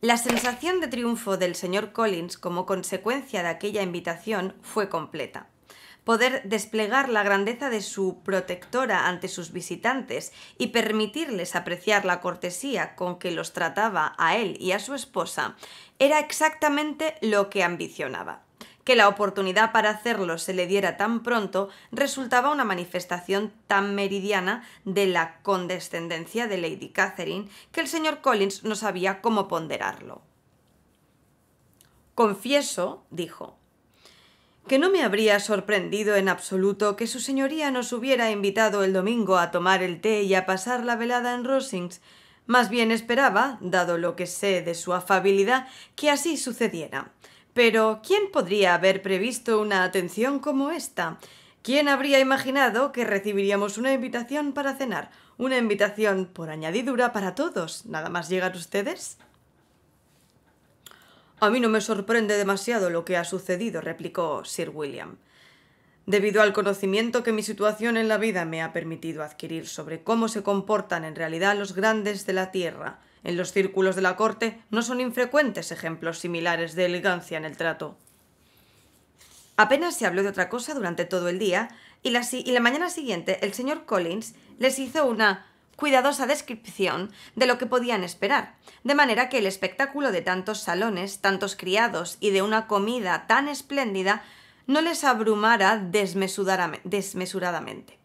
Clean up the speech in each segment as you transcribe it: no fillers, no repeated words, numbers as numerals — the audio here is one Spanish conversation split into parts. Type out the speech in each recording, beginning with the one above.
La sensación de triunfo del señor Collins como consecuencia de aquella invitación fue completa. Poder desplegar la grandeza de su protectora ante sus visitantes y permitirles apreciar la cortesía con que los trataba a él y a su esposa era exactamente lo que ambicionaba. Que la oportunidad para hacerlo se le diera tan pronto resultaba una manifestación tan meridiana de la condescendencia de Lady Catherine que el señor Collins no sabía cómo ponderarlo. «Confieso», dijo, «que no me habría sorprendido en absoluto que su señoría nos hubiera invitado el domingo a tomar el té y a pasar la velada en Rosings. Más bien esperaba, dado lo que sé de su afabilidad, que así sucediera. Pero ¿quién podría haber previsto una atención como esta? ¿Quién habría imaginado que recibiríamos una invitación para cenar? Una invitación por añadidura para todos. ¿Nada más llegar ustedes?» «A mí no me sorprende demasiado lo que ha sucedido», replicó Sir William, «debido al conocimiento que mi situación en la vida me ha permitido adquirir sobre cómo se comportan en realidad los grandes de la tierra. En los círculos de la corte no son infrecuentes ejemplos similares de elegancia en el trato». Apenas se habló de otra cosa durante todo el día, y la mañana siguiente el señor Collins les hizo una cuidadosa descripción de lo que podían esperar, de manera que el espectáculo de tantos salones, tantos criados y de una comida tan espléndida no les abrumara desmesuradamente.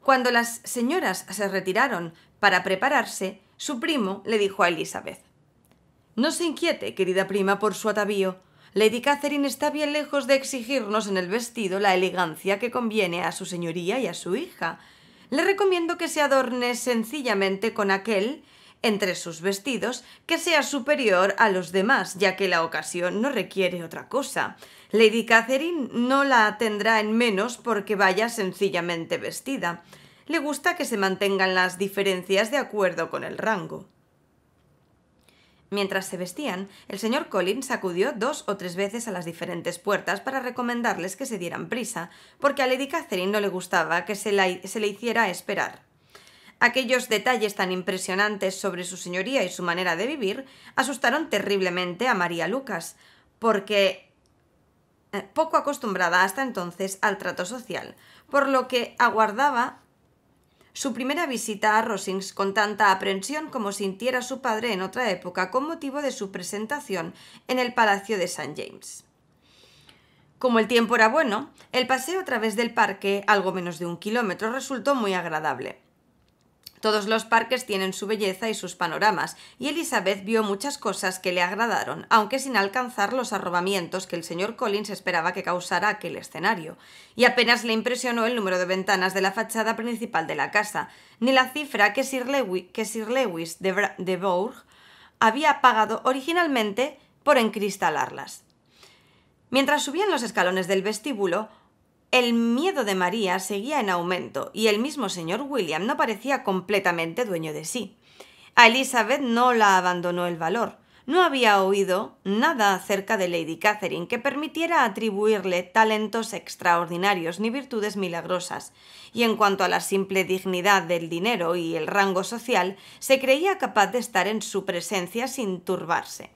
Cuando las señoras se retiraron para prepararse, su primo le dijo a Elizabeth: «No se inquiete, querida prima, por su atavío. Lady Catherine está bien lejos de exigirnos en el vestido la elegancia que conviene a su señoría y a su hija. Le recomiendo que se adorne sencillamente con aquel, entre sus vestidos, que sea superior a los demás, ya que la ocasión no requiere otra cosa. Lady Catherine no la tendrá en menos porque vaya sencillamente vestida. Le gusta que se mantengan las diferencias de acuerdo con el rango». Mientras se vestían, el señor Collins acudió 2 o 3 veces a las diferentes puertas para recomendarles que se dieran prisa, porque a Lady Catherine no le gustaba que se le hiciera esperar. Aquellos detalles tan impresionantes sobre su señoría y su manera de vivir asustaron terriblemente a María Lucas, porque poco acostumbrada hasta entonces al trato social, por lo que aguardaba su primera visita a Rosings con tanta aprensión como sintiera su padre en otra época con motivo de su presentación en el Palacio de St. James. Como el tiempo era bueno, el paseo a través del parque, algo menos de 1 kilómetro, resultó muy agradable. Todos los parques tienen su belleza y sus panoramas, y Elizabeth vio muchas cosas que le agradaron, aunque sin alcanzar los arrobamientos que el señor Collins esperaba que causara aquel escenario, y apenas le impresionó el número de ventanas de la fachada principal de la casa, ni la cifra que Sir Lewis de Bourgh había pagado originalmente por encristalarlas. Mientras subían los escalones del vestíbulo, el miedo de María seguía en aumento y el mismo señor William no parecía completamente dueño de sí. A Elizabeth no la abandonó el valor. No había oído nada acerca de Lady Catherine que permitiera atribuirle talentos extraordinarios ni virtudes milagrosas, y en cuanto a la simple dignidad del dinero y el rango social, se creía capaz de estar en su presencia sin turbarse.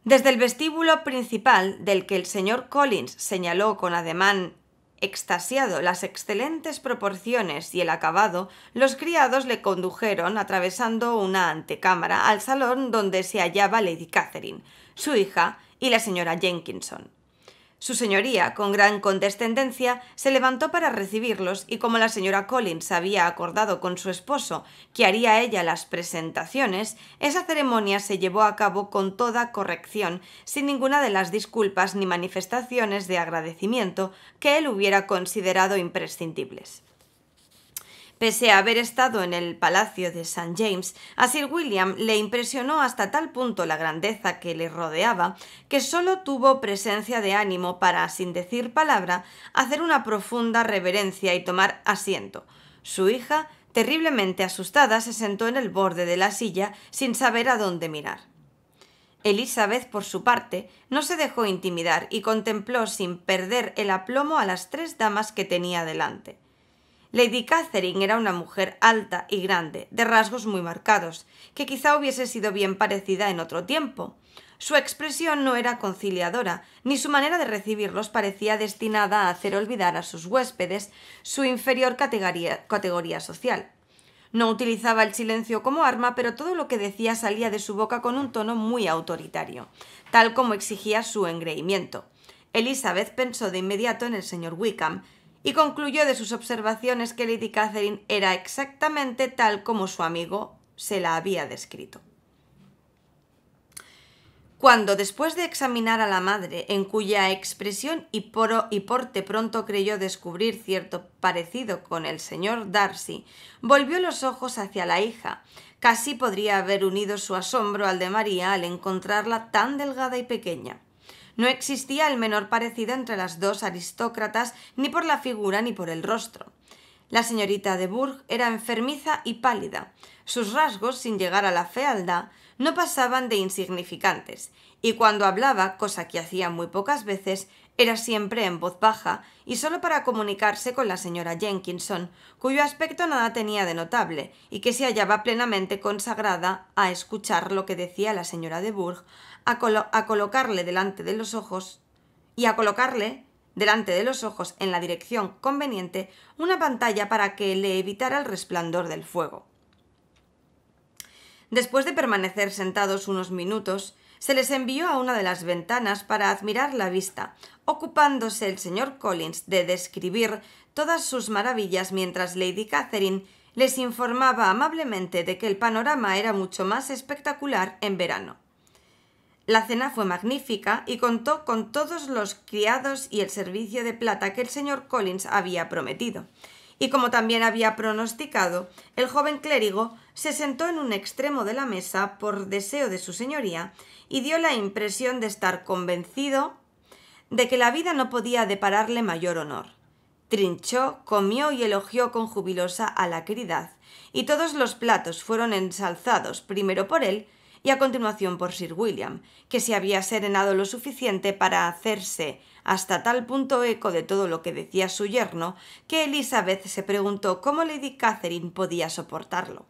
Desde el vestíbulo principal, del que el señor Collins señaló con ademán extasiado las excelentes proporciones y el acabado, los criados le condujeron, atravesando una antecámara, al salón donde se hallaba Lady Catherine, su hija y la señora Jenkinson. Su señoría, con gran condescendencia, se levantó para recibirlos y como la señora Collins había acordado con su esposo que haría ella las presentaciones, esa ceremonia se llevó a cabo con toda corrección, sin ninguna de las disculpas ni manifestaciones de agradecimiento que él hubiera considerado imprescindibles. Pese a haber estado en el Palacio de St. James, a Sir William le impresionó hasta tal punto la grandeza que le rodeaba que solo tuvo presencia de ánimo para, sin decir palabra, hacer una profunda reverencia y tomar asiento. Su hija, terriblemente asustada, se sentó en el borde de la silla sin saber a dónde mirar. Elizabeth, por su parte, no se dejó intimidar y contempló sin perder el aplomo a las 3 damas que tenía delante. Lady Catherine era una mujer alta y grande, de rasgos muy marcados, que quizá hubiese sido bien parecida en otro tiempo. Su expresión no era conciliadora, ni su manera de recibirlos parecía destinada a hacer olvidar a sus huéspedes su inferior categoría social. No utilizaba el silencio como arma, pero todo lo que decía salía de su boca con un tono muy autoritario, tal como exigía su engreimiento. Elizabeth pensó de inmediato en el señor Wickham y concluyó de sus observaciones que Lady Catherine era exactamente tal como su amigo se la había descrito. Cuando, después de examinar a la madre, en cuya expresión y porte pronto creyó descubrir cierto parecido con el señor Darcy, volvió los ojos hacia la hija, casi podría haber unido su asombro al de María al encontrarla tan delgada y pequeña. No existía el menor parecido entre las dos aristócratas, ni por la figura ni por el rostro. La señorita de Bourgh era enfermiza y pálida. Sus rasgos, sin llegar a la fealdad, no pasaban de insignificantes, y cuando hablaba, cosa que hacía muy pocas veces, era siempre en voz baja y solo para comunicarse con la señora Jenkinson, cuyo aspecto nada tenía de notable y que se hallaba plenamente consagrada a escuchar lo que decía la señora de Bourgh, a colocarle delante de los ojos en la dirección conveniente una pantalla para que le evitara el resplandor del fuego. Después de permanecer sentados unos minutos, se les envió a una de las ventanas para admirar la vista, ocupándose el señor Collins de describir todas sus maravillas mientras Lady Catherine les informaba amablemente de que el panorama era mucho más espectacular en verano. La cena fue magnífica y contó con todos los criados y el servicio de plata que el señor Collins había prometido. Y como también había pronosticado, el joven clérigo se sentó en un extremo de la mesa por deseo de su señoría y dio la impresión de estar convencido de que la vida no podía depararle mayor honor. Trinchó, comió y elogió con jubilosa alacridad, y todos los platos fueron ensalzados primero por él y a continuación por Sir William, que se había serenado lo suficiente para hacerse hasta tal punto eco de todo lo que decía su yerno, que Elizabeth se preguntó cómo Lady Catherine podía soportarlo.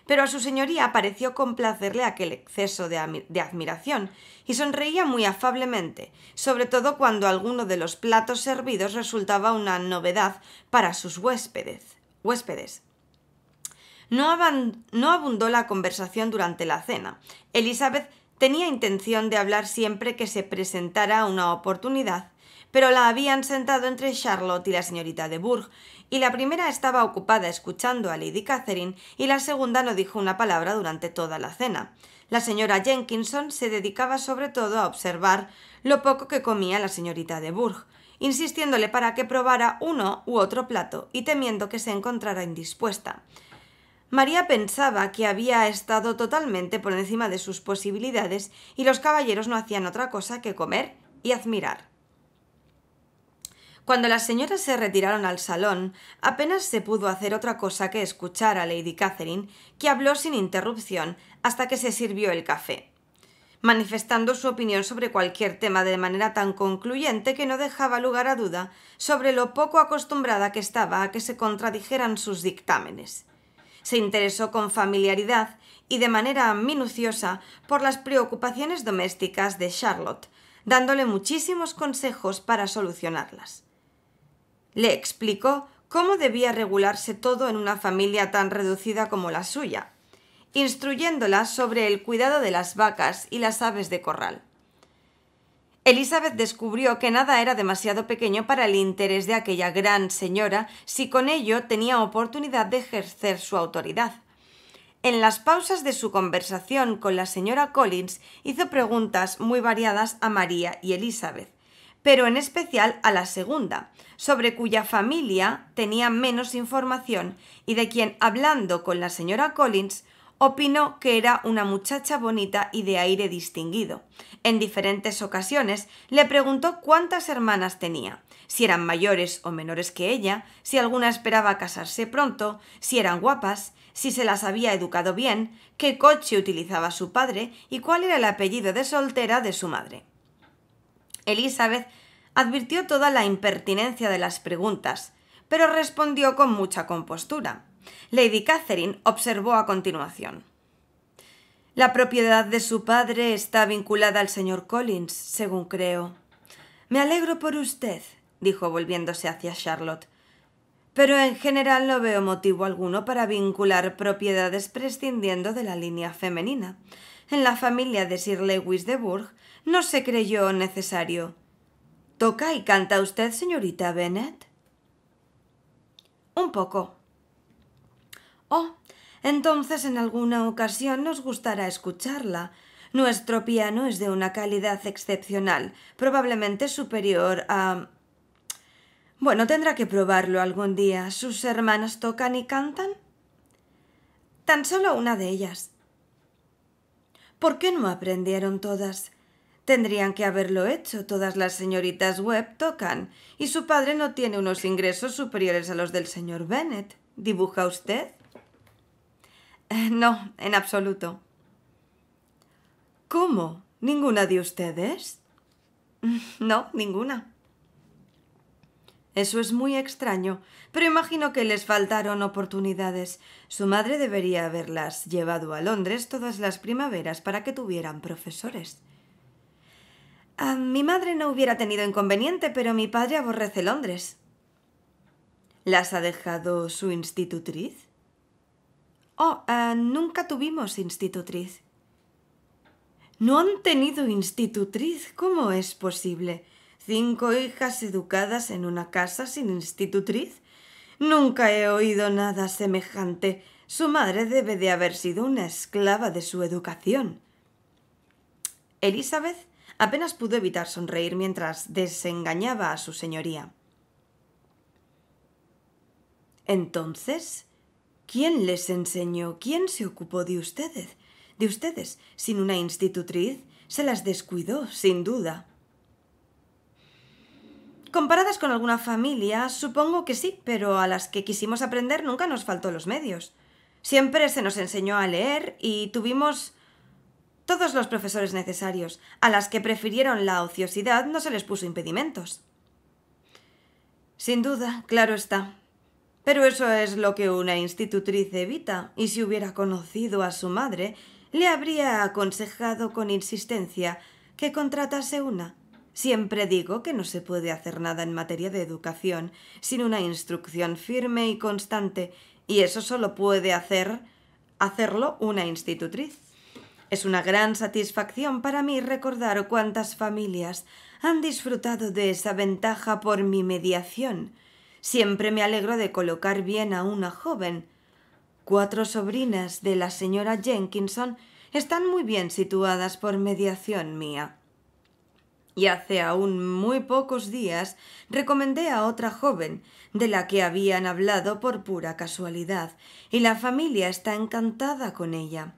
Pero a su señoría pareció complacerle aquel exceso de admiración, y sonreía muy afablemente, sobre todo cuando alguno de los platos servidos resultaba una novedad para sus huéspedes. No abundó la conversación durante la cena. Elizabeth tenía intención de hablar siempre que se presentara una oportunidad, pero la habían sentado entre Charlotte y la señorita de Bourgh, y la primera estaba ocupada escuchando a Lady Catherine y la segunda no dijo una palabra durante toda la cena. La señora Jenkinson se dedicaba sobre todo a observar lo poco que comía la señorita de Bourgh, insistiéndole para que probara uno u otro plato y temiendo que se encontrara indispuesta. María pensaba que había estado totalmente por encima de sus posibilidades y los caballeros no hacían otra cosa que comer y admirar. Cuando las señoras se retiraron al salón, apenas se pudo hacer otra cosa que escuchar a Lady Catherine, que habló sin interrupción hasta que se sirvió el café, manifestando su opinión sobre cualquier tema de manera tan concluyente que no dejaba lugar a duda sobre lo poco acostumbrada que estaba a que se contradijeran sus dictámenes. Se interesó con familiaridad y de manera minuciosa por las preocupaciones domésticas de Charlotte, dándole muchísimos consejos para solucionarlas. Le explicó cómo debía regularse todo en una familia tan reducida como la suya, instruyéndola sobre el cuidado de las vacas y las aves de corral. Elizabeth descubrió que nada era demasiado pequeño para el interés de aquella gran señora si con ello tenía oportunidad de ejercer su autoridad. En las pausas de su conversación con la señora Collins hizo preguntas muy variadas a María y Elizabeth, pero en especial a la segunda, sobre cuya familia tenía menos información y de quien, hablando con la señora Collins, opinó que era una muchacha bonita y de aire distinguido. En diferentes ocasiones le preguntó cuántas hermanas tenía, si eran mayores o menores que ella, si alguna esperaba casarse pronto, si eran guapas, si se las había educado bien, qué coche utilizaba su padre y cuál era el apellido de soltera de su madre. Elizabeth advirtió toda la impertinencia de las preguntas, pero respondió con mucha compostura. Lady Catherine observó a continuación. La propiedad de su padre está vinculada al señor Collins, según creo. Me alegro por usted, dijo volviéndose hacia Charlotte. Pero en general no veo motivo alguno para vincular propiedades prescindiendo de la línea femenina. En la familia de Sir Lewis de Bourgh no se creyó necesario. ¿Toca y canta usted, señorita Bennet? Un poco. Oh, entonces en alguna ocasión nos gustará escucharla. Nuestro piano es de una calidad excepcional, probablemente superior a... Bueno, tendrá que probarlo algún día. ¿Sus hermanas tocan y cantan? Tan solo una de ellas. ¿Por qué no aprendieron todas? Tendrían que haberlo hecho. Todas las señoritas Webb tocan, y su padre no tiene unos ingresos superiores a los del señor Bennet. ¿Dibuja usted? No, en absoluto. ¿Cómo? ¿Ninguna de ustedes? No, ninguna. Eso es muy extraño, pero imagino que les faltaron oportunidades. Su madre debería haberlas llevado a Londres todas las primaveras para que tuvieran profesores. Mi madre no hubiera tenido inconveniente, pero mi padre aborrece Londres. ¿Las ha dejado su institutriz? Nunca tuvimos institutriz. ¿No han tenido institutriz? ¿Cómo es posible? 5 hijas educadas en una casa sin institutriz. Nunca he oído nada semejante. Su madre debe de haber sido una esclava de su educación. Elizabeth apenas pudo evitar sonreír mientras desengañaba a su señoría. Entonces, ¿quién les enseñó? ¿Quién se ocupó de ustedes? Sin una institutriz, se las descuidó, sin duda. Comparadas con alguna familia, supongo que sí, pero a las que quisimos aprender nunca nos faltó los medios. Siempre se nos enseñó a leer y tuvimos todos los profesores necesarios. A las que prefirieron la ociosidad no se les puso impedimentos. Sin duda, claro está. Pero eso es lo que una institutriz evita, y si hubiera conocido a su madre, le habría aconsejado con insistencia que contratase una. Siempre digo que no se puede hacer nada en materia de educación sin una instrucción firme y constante, y eso solo puede hacerlo una institutriz. Es una gran satisfacción para mí recordar cuántas familias han disfrutado de esa ventaja por mi mediación. Siempre me alegro de colocar bien a una joven. 4 sobrinas de la señora Jenkinson están muy bien situadas por mediación mía. Y hace aún muy pocos días recomendé a otra joven, de la que habían hablado por pura casualidad, y la familia está encantada con ella.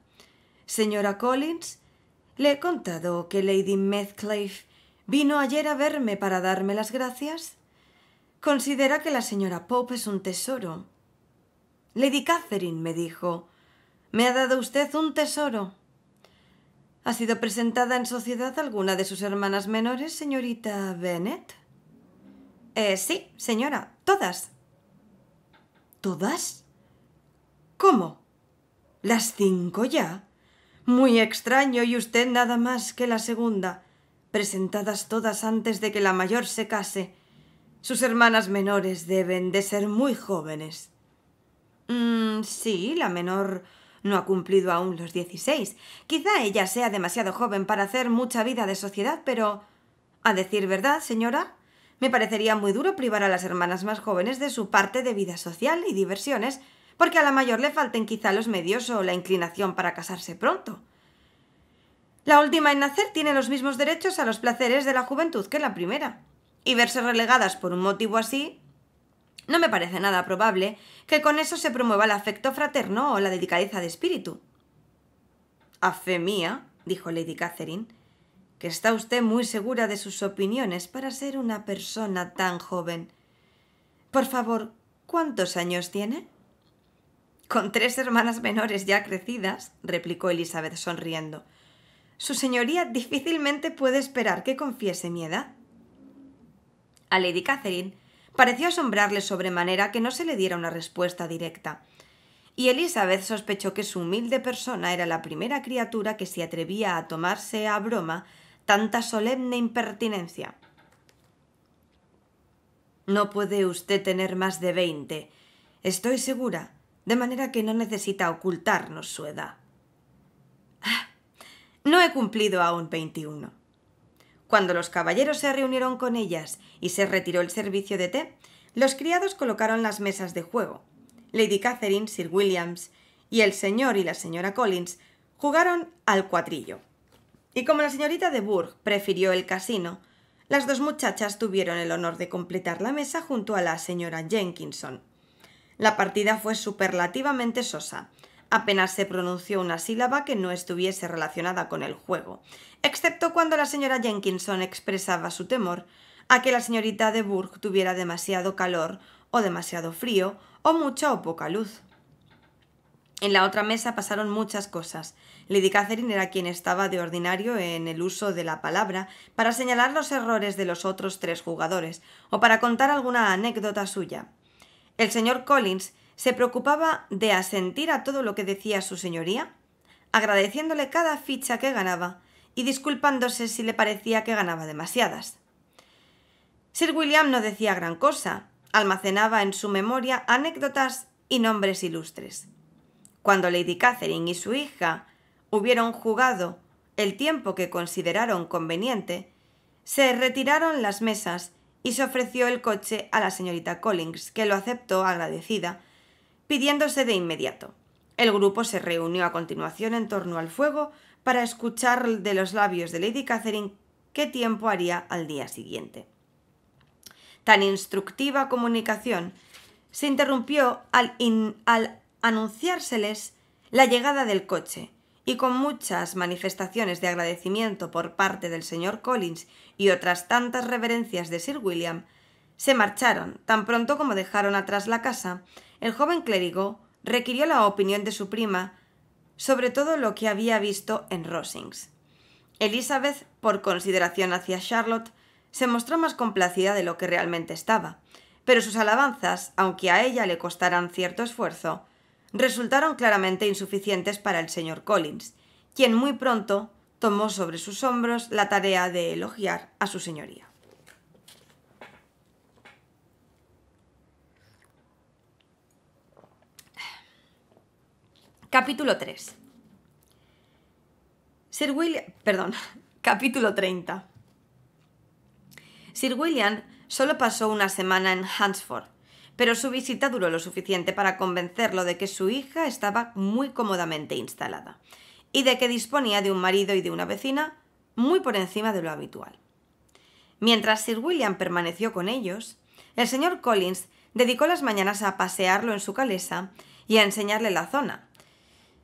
Señora Collins, le he contado que Lady Medcliffe vino ayer a verme para darme las gracias. Considera que la señora Pope es un tesoro. Lady Catherine me dijo, «¿Me ha dado usted un tesoro?» ¿Ha sido presentada en sociedad alguna de sus hermanas menores, señorita Bennet? Sí, señora, todas. ¿Todas? ¿Cómo? ¿Las 5 ya? Muy extraño, y usted nada más que la segunda. Presentadas todas antes de que la mayor se case. Sus hermanas menores deben de ser muy jóvenes. Sí, la menor no ha cumplido aún los 16. Quizá ella sea demasiado joven para hacer mucha vida de sociedad, pero, a decir verdad, señora, me parecería muy duro privar a las hermanas más jóvenes de su parte de vida social y diversiones, porque a la mayor le falten quizá los medios o la inclinación para casarse pronto. La última en nacer tiene los mismos derechos a los placeres de la juventud que la primera, y verse relegadas por un motivo así... No me parece nada probable que con eso se promueva el afecto fraterno o la delicadeza de espíritu. A fe mía, dijo Lady Catherine, que está usted muy segura de sus opiniones para ser una persona tan joven. Por favor, ¿cuántos años tiene? Con 3 hermanas menores ya crecidas, replicó Elizabeth sonriendo. Su señoría difícilmente puede esperar que confiese mi edad. A Lady Catherine pareció asombrarle sobremanera que no se le diera una respuesta directa, y Elizabeth sospechó que su humilde persona era la primera criatura que se atrevía a tomarse a broma tanta solemne impertinencia. «No puede usted tener más de 20, estoy segura, de manera que no necesita ocultarnos su edad». «No he cumplido aún 21». Cuando los caballeros se reunieron con ellas y se retiró el servicio de té, los criados colocaron las mesas de juego. Lady Catherine, Sir Williams y el señor y la señora Collins jugaron al cuatrillo. Y como la señorita de Bourgh prefirió el casino, las dos muchachas tuvieron el honor de completar la mesa junto a la señora Jenkinson. La partida fue superlativamente sosa. Apenas se pronunció una sílaba que no estuviese relacionada con el juego, excepto cuando la señora Jenkinson expresaba su temor a que la señorita de Bourgh tuviera demasiado calor o demasiado frío o mucha o poca luz. En la otra mesa pasaron muchas cosas. Lady Catherine era quien estaba de ordinario en el uso de la palabra para señalar los errores de los otros 3 jugadores o para contar alguna anécdota suya. El señor Collins se preocupaba de asentir a todo lo que decía su señoría, agradeciéndole cada ficha que ganaba y disculpándose si le parecía que ganaba demasiadas. Sir William no decía gran cosa, almacenaba en su memoria anécdotas y nombres ilustres. Cuando Lady Catherine y su hija hubieron jugado el tiempo que consideraron conveniente, se retiraron las mesas y se ofreció el coche a la señorita Collins, que lo aceptó agradecida, pidiéndose de inmediato. El grupo se reunió a continuación en torno al fuego para escuchar de los labios de Lady Catherine qué tiempo haría al día siguiente. Tan instructiva comunicación se interrumpió al anunciárseles la llegada del coche, y con muchas manifestaciones de agradecimiento por parte del señor Collins y otras tantas reverencias de Sir William, se marcharon. Tan pronto como dejaron atrás la casa, el joven clérigo requirió la opinión de su prima sobre todo lo que había visto en Rosings. Elizabeth, por consideración hacia Charlotte, se mostró más complacida de lo que realmente estaba, pero sus alabanzas, aunque a ella le costaran cierto esfuerzo, resultaron claramente insuficientes para el señor Collins, quien muy pronto tomó sobre sus hombros la tarea de elogiar a su señoría. Capítulo 3. Capítulo 30. Sir William solo pasó una semana en Hunsford, pero su visita duró lo suficiente para convencerlo de que su hija estaba muy cómodamente instalada y de que disponía de un marido y de una vecina muy por encima de lo habitual. Mientras Sir William permaneció con ellos, el señor Collins dedicó las mañanas a pasearlo en su calesa y a enseñarle la zona.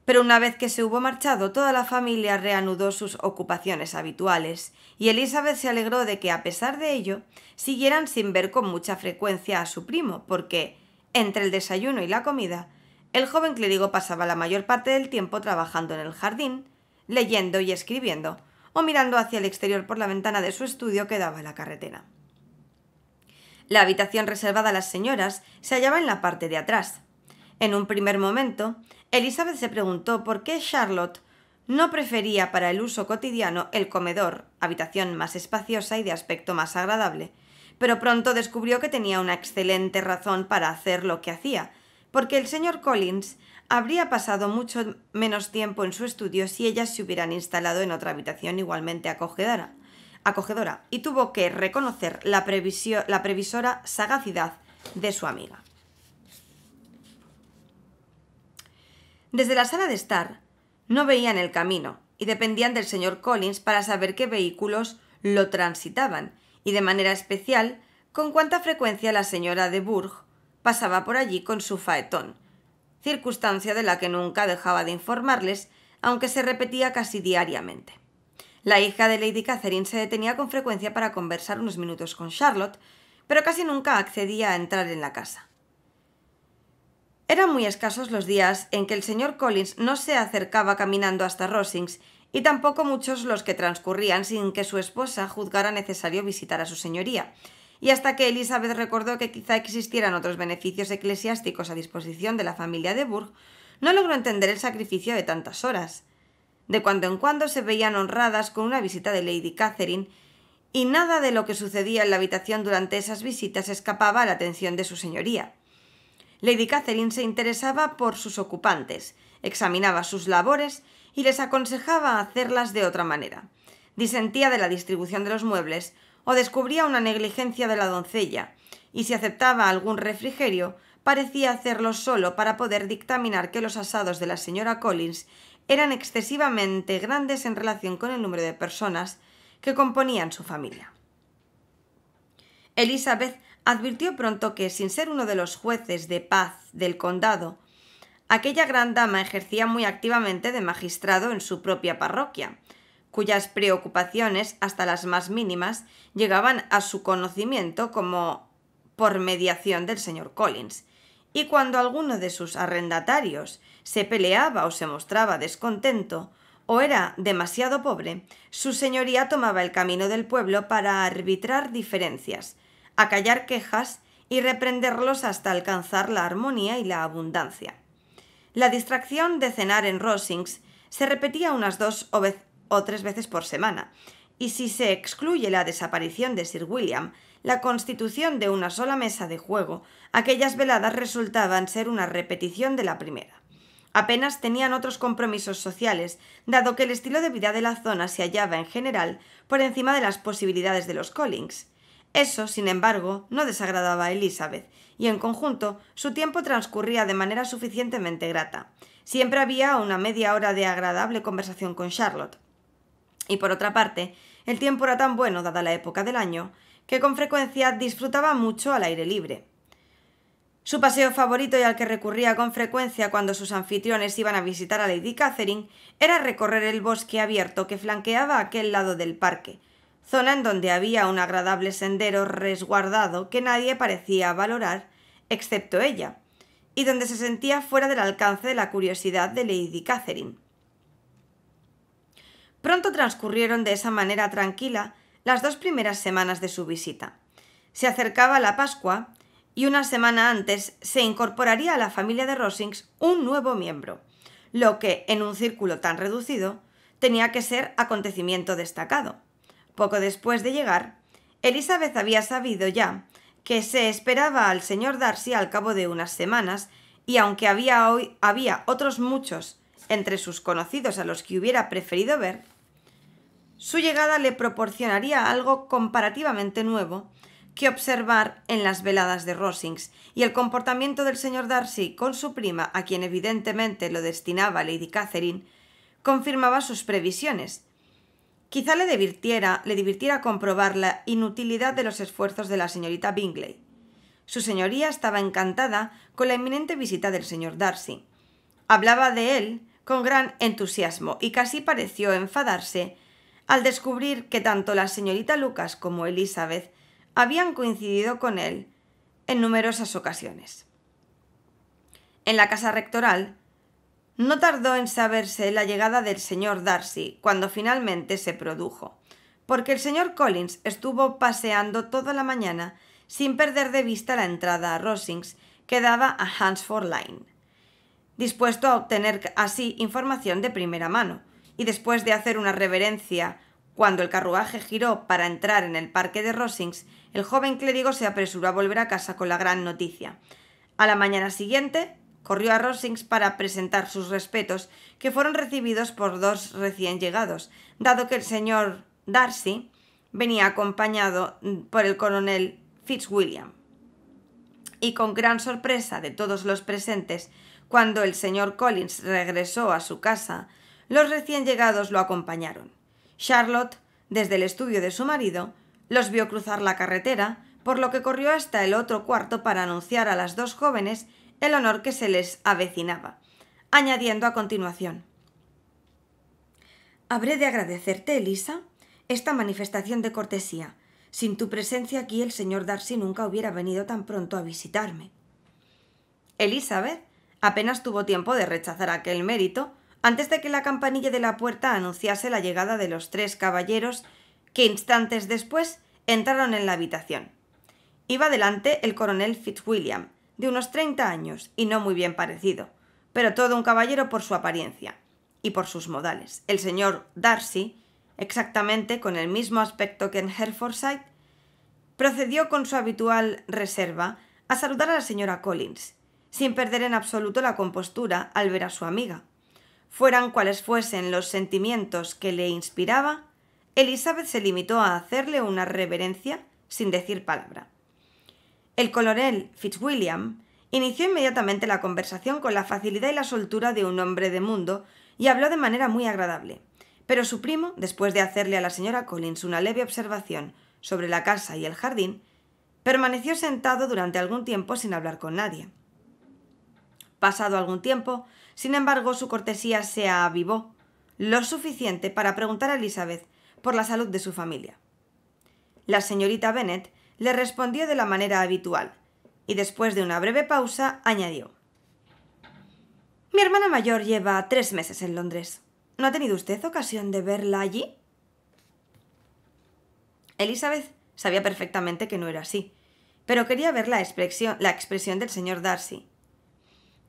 Pero una vez que se hubo marchado, toda la familia reanudó sus ocupaciones habituales, y Elizabeth se alegró de que, a pesar de ello, siguieran sin ver con mucha frecuencia a su primo, porque, entre el desayuno y la comida, el joven clérigo pasaba la mayor parte del tiempo trabajando en el jardín, leyendo y escribiendo, o mirando hacia el exterior por la ventana de su estudio que daba a la carretera. La habitación reservada a las señoras se hallaba en la parte de atrás. En un primer momento, Elizabeth se preguntó por qué Charlotte no prefería para el uso cotidiano el comedor, habitación más espaciosa y de aspecto más agradable, pero pronto descubrió que tenía una excelente razón para hacer lo que hacía, porque el señor Collins habría pasado mucho menos tiempo en su estudio si ellas se hubieran instalado en otra habitación igualmente acogedora, y tuvo que reconocer la previsora sagacidad de su amiga. Desde la sala de estar no veían el camino y dependían del señor Collins para saber qué vehículos lo transitaban y, de manera especial, con cuánta frecuencia la señora de Bourgh pasaba por allí con su faetón, circunstancia de la que nunca dejaba de informarles, aunque se repetía casi diariamente. La hija de Lady Catherine se detenía con frecuencia para conversar unos minutos con Charlotte, pero casi nunca accedía a entrar en la casa. Eran muy escasos los días en que el señor Collins no se acercaba caminando hasta Rosings, y tampoco muchos los que transcurrían sin que su esposa juzgara necesario visitar a su señoría, y hasta que Elizabeth recordó que quizá existieran otros beneficios eclesiásticos a disposición de la familia de Burgh, no logró entender el sacrificio de tantas horas. De cuando en cuando se veían honradas con una visita de Lady Catherine, y nada de lo que sucedía en la habitación durante esas visitas escapaba a la atención de su señoría. Lady Catherine se interesaba por sus ocupantes, examinaba sus labores y les aconsejaba hacerlas de otra manera. Disentía de la distribución de los muebles o descubría una negligencia de la doncella, y si aceptaba algún refrigerio, parecía hacerlo solo para poder dictaminar que los asados de la señora Collins eran excesivamente grandes en relación con el número de personas que componían su familia. Elizabeth advirtió pronto que, sin ser uno de los jueces de paz del condado, aquella gran dama ejercía muy activamente de magistrado en su propia parroquia, cuyas preocupaciones, hasta las más mínimas, llegaban a su conocimiento como por mediación del señor Collins, y cuando alguno de sus arrendatarios se peleaba o se mostraba descontento, o era demasiado pobre, su señoría tomaba el camino del pueblo para arbitrar diferencias, acallar quejas y reprenderlos hasta alcanzar la armonía y la abundancia. La distracción de cenar en Rosings se repetía unas 2 o 3 veces por semana, y si se excluye la desaparición de Sir William, la constitución de una sola mesa de juego, aquellas veladas resultaban ser una repetición de la primera. Apenas tenían otros compromisos sociales, dado que el estilo de vida de la zona se hallaba en general por encima de las posibilidades de los Collins. Eso, sin embargo, no desagradaba a Elizabeth, y en conjunto su tiempo transcurría de manera suficientemente grata. Siempre había una media hora de agradable conversación con Charlotte. Y por otra parte, el tiempo era tan bueno, dada la época del año, que con frecuencia disfrutaba mucho al aire libre. Su paseo favorito y al que recurría con frecuencia cuando sus anfitriones iban a visitar a Lady Catherine era recorrer el bosque abierto que flanqueaba aquel lado del parque, zona en donde había un agradable sendero resguardado que nadie parecía valorar, excepto ella, y donde se sentía fuera del alcance de la curiosidad de Lady Catherine. Pronto transcurrieron de esa manera tranquila las 2 primeras semanas de su visita. Se acercaba la Pascua, y una semana antes se incorporaría a la familia de Rosings un nuevo miembro, lo que, en un círculo tan reducido, tenía que ser acontecimiento destacado. Poco después de llegar, Elizabeth había sabido ya que se esperaba al señor Darcy al cabo de unas semanas, y aunque había otros muchos entre sus conocidos a los que hubiera preferido ver, su llegada le proporcionaría algo comparativamente nuevo que observar en las veladas de Rosings, y el comportamiento del señor Darcy con su prima, a quien evidentemente lo destinaba Lady Catherine, confirmaba sus previsiones. Quizá le divirtiera comprobar la inutilidad de los esfuerzos de la señorita Bingley. Su señoría estaba encantada con la inminente visita del señor Darcy. Hablaba de él con gran entusiasmo y casi pareció enfadarse al descubrir que tanto la señorita Lucas como Elizabeth habían coincidido con él en numerosas ocasiones. En la casa rectoral no tardó en saberse la llegada del señor Darcy cuando finalmente se produjo, porque el señor Collins estuvo paseando toda la mañana sin perder de vista la entrada a Rosings que daba a Hunsford Lane, dispuesto a obtener así información de primera mano, y después de hacer una reverencia cuando el carruaje giró para entrar en el parque de Rosings, el joven clérigo se apresuró a volver a casa con la gran noticia. A la mañana siguiente corrió a Rosings para presentar sus respetos, que fueron recibidos por 2 recién llegados, dado que el señor Darcy venía acompañado por el coronel Fitzwilliam. Y con gran sorpresa de todos los presentes, cuando el señor Collins regresó a su casa, los recién llegados lo acompañaron. Charlotte, desde el estudio de su marido, los vio cruzar la carretera, por lo que corrió hasta el otro cuarto para anunciar a las 2 jóvenes el honor que se les avecinaba, añadiendo a continuación: «Habré de agradecerte, Elisa, esta manifestación de cortesía. Sin tu presencia aquí el señor Darcy nunca hubiera venido tan pronto a visitarme». Elizabeth apenas tuvo tiempo de rechazar aquel mérito antes de que la campanilla de la puerta anunciase la llegada de los 3 caballeros que instantes después entraron en la habitación. Iba delante el coronel Fitzwilliam, de unos 30 años y no muy bien parecido, pero todo un caballero por su apariencia y por sus modales. El señor Darcy, exactamente con el mismo aspecto que en Hertfordshire, procedió con su habitual reserva a saludar a la señora Collins, sin perder en absoluto la compostura al ver a su amiga. Fueran cuales fuesen los sentimientos que le inspiraba, Elizabeth se limitó a hacerle una reverencia sin decir palabra. El coronel Fitzwilliam inició inmediatamente la conversación con la facilidad y la soltura de un hombre de mundo y habló de manera muy agradable, pero su primo, después de hacerle a la señora Collins una leve observación sobre la casa y el jardín, permaneció sentado durante algún tiempo sin hablar con nadie. Pasado algún tiempo, sin embargo, su cortesía se avivó lo suficiente para preguntar a Elizabeth por la salud de su familia. La señorita Bennet le respondió de la manera habitual y después de una breve pausa añadió: «Mi hermana mayor lleva 3 meses en Londres. ¿No ha tenido usted ocasión de verla allí?» Elizabeth sabía perfectamente que no era así, pero quería ver la expresión del señor Darcy,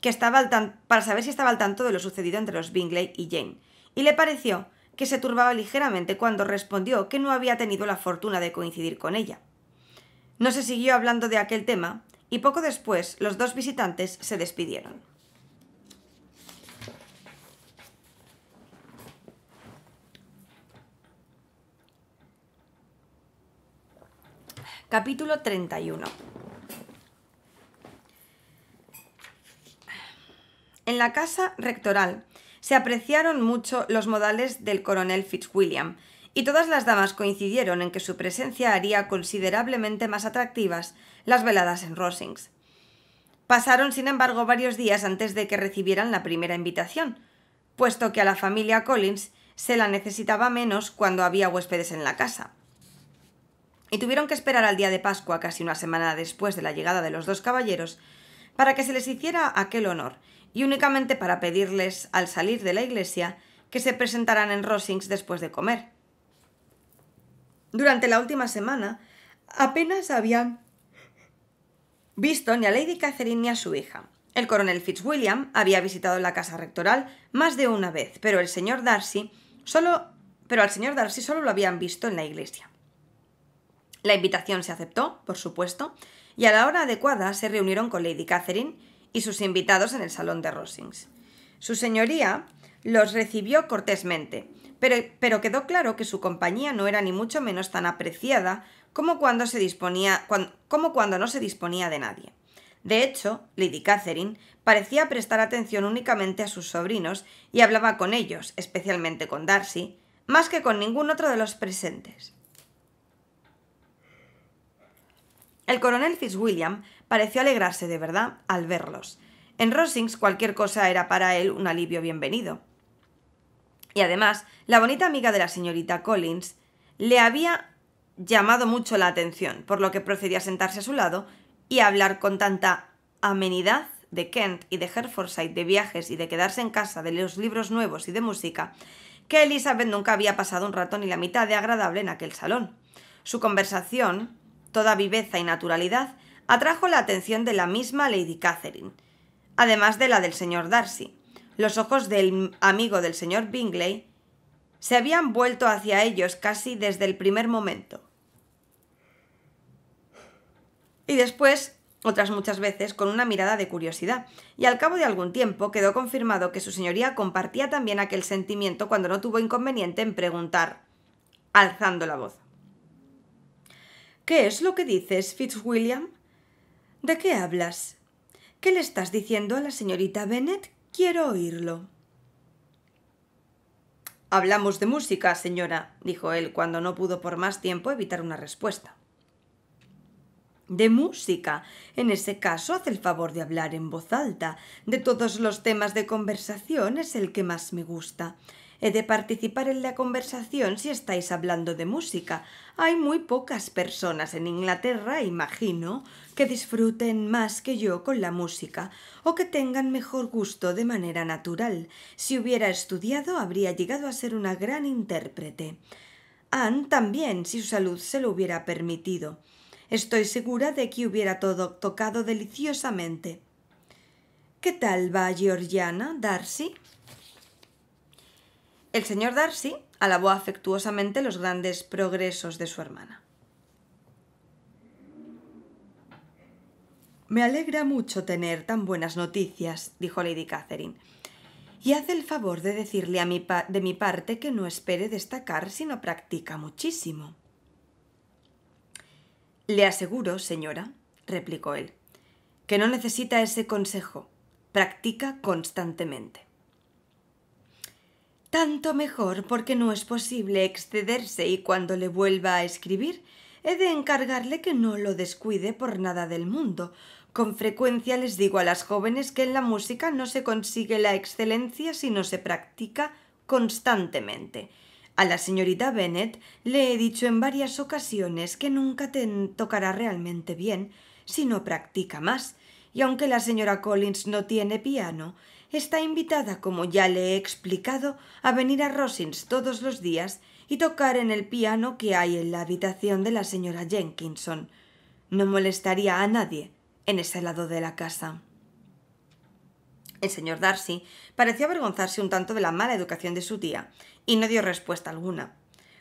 que estaba para saber si estaba al tanto de lo sucedido entre los Bingley y Jane, y le pareció que se turbaba ligeramente cuando respondió que no había tenido la fortuna de coincidir con ella. No se siguió hablando de aquel tema, y poco después los dos visitantes se despidieron. Capítulo 31. En la casa rectoral se apreciaron mucho los modales del coronel Fitzwilliam, y todas las damas coincidieron en que su presencia haría considerablemente más atractivas las veladas en Rosings. Pasaron, sin embargo, varios días antes de que recibieran la primera invitación, puesto que a la familia Collins se la necesitaba menos cuando había huéspedes en la casa. Y tuvieron que esperar al día de Pascua, casi una semana después de la llegada de los dos caballeros, para que se les hiciera aquel honor, y únicamente para pedirles, al salir de la iglesia, que se presentaran en Rosings después de comer. Durante la última semana apenas habían visto ni a Lady Catherine ni a su hija. El coronel Fitzwilliam había visitado la casa rectoral más de una vez, pero al señor Darcy solo lo habían visto en la iglesia. La invitación se aceptó, por supuesto, y a la hora adecuada se reunieron con Lady Catherine y sus invitados en el salón de Rosings. Su señoría los recibió cortésmente, pero quedó claro que su compañía no era ni mucho menos tan apreciada como cuando no se disponía de nadie. De hecho, Lady Catherine parecía prestar atención únicamente a sus sobrinos y hablaba con ellos, especialmente con Darcy, más que con ningún otro de los presentes. El coronel Fitzwilliam pareció alegrarse de verdad al verlos. En Rosings cualquier cosa era para él un alivio bienvenido. Y además, la bonita amiga de la señorita Collins le había llamado mucho la atención, por lo que procedía a sentarse a su lado y a hablar con tanta amenidad de Kent y de Hertfordshire, de viajes y de quedarse en casa, de los libros nuevos y de música, que Elizabeth nunca había pasado un rato ni la mitad de agradable en aquel salón. Su conversación, toda viveza y naturalidad, atrajo la atención de la misma Lady Catherine, además de la del señor Darcy. Los ojos del amigo del señor Bingley se habían vuelto hacia ellos casi desde el primer momento. Y después, otras muchas veces, con una mirada de curiosidad, y al cabo de algún tiempo quedó confirmado que su señoría compartía también aquel sentimiento cuando no tuvo inconveniente en preguntar, alzando la voz: «¿Qué es lo que dices, Fitzwilliam? ¿De qué hablas? ¿Qué le estás diciendo a la señorita Bennet? Quiero oírlo». «Hablamos de música, señora», dijo él, cuando no pudo por más tiempo evitar una respuesta. «¿De música? En ese caso, haz el favor de hablar en voz alta. De todos los temas de conversación es el que más me gusta. He de participar en la conversación si estáis hablando de música. Hay muy pocas personas en Inglaterra, imagino, que disfruten más que yo con la música, o que tengan mejor gusto de manera natural. Si hubiera estudiado, habría llegado a ser una gran intérprete. Anne también, si su salud se lo hubiera permitido. Estoy segura de que hubiera todo tocado deliciosamente. ¿Qué tal va Georgiana, Darcy? El señor Darcy alabó afectuosamente los grandes progresos de su hermana. Me alegra mucho tener tan buenas noticias, dijo Lady Catherine, y hace el favor de decirle de mi parte que no espere destacar si no practica muchísimo. Le aseguro, señora, replicó él, que no necesita ese consejo. Practica constantemente. Tanto mejor, porque no es posible excederse y cuando le vuelva a escribir he de encargarle que no lo descuide por nada del mundo. Con frecuencia les digo a las jóvenes que en la música no se consigue la excelencia si no se practica constantemente. A la señorita Bennet le he dicho en varias ocasiones que nunca tocará realmente bien si no practica más, y aunque la señora Collins no tiene piano, está invitada, como ya le he explicado, a venir a Rosings todos los días y tocar en el piano que hay en la habitación de la señora Jenkinson. No molestaría a nadie en ese lado de la casa. El señor Darcy pareció avergonzarse un tanto de la mala educación de su tía y no dio respuesta alguna.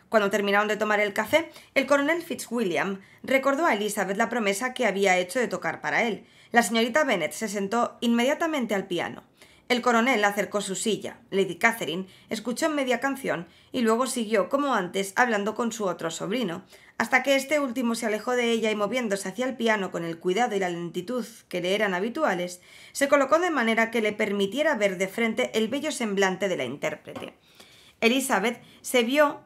Cuando terminaron de tomar el café, el coronel Fitzwilliam recordó a Elizabeth la promesa que había hecho de tocar para él. La señorita Bennet se sentó inmediatamente al piano. El coronel acercó su silla. Lady Catherine escuchó media canción y luego siguió, como antes, hablando con su otro sobrino, hasta que este último se alejó de ella y, moviéndose hacia el piano con el cuidado y la lentitud que le eran habituales, se colocó de manera que le permitiera ver de frente el bello semblante de la intérprete. Elizabeth vio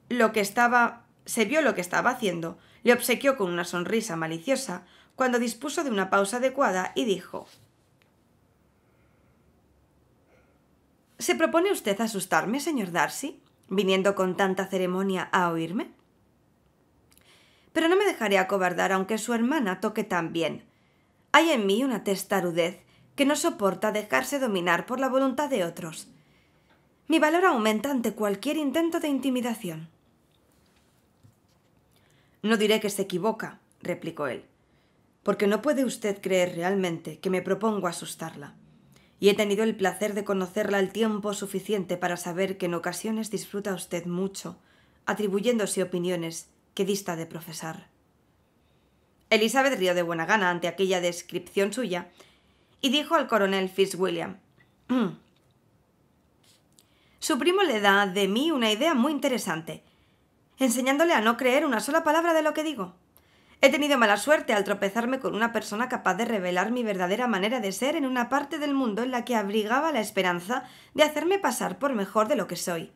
lo que estaba haciendo, le obsequió con una sonrisa maliciosa cuando dispuso de una pausa adecuada y dijo: ¿Se propone usted asustarme, señor Darcy, viniendo con tanta ceremonia a oírme? Pero no me dejaré acobardar aunque su hermana toque tan bien. Hay en mí una testarudez que no soporta dejarse dominar por la voluntad de otros. Mi valor aumenta ante cualquier intento de intimidación. No diré que se equivoca, replicó él, porque no puede usted creer realmente que me propongo asustarla. Y he tenido el placer de conocerla el tiempo suficiente para saber que en ocasiones disfruta usted mucho, atribuyéndose opiniones que dista de profesar. Elizabeth rió de buena gana ante aquella descripción suya y dijo al coronel Fitzwilliam: Su primo le da de mí una idea muy interesante, enseñándole a no creer una sola palabra de lo que digo. He tenido mala suerte al tropezarme con una persona capaz de revelar mi verdadera manera de ser en una parte del mundo en la que abrigaba la esperanza de hacerme pasar por mejor de lo que soy.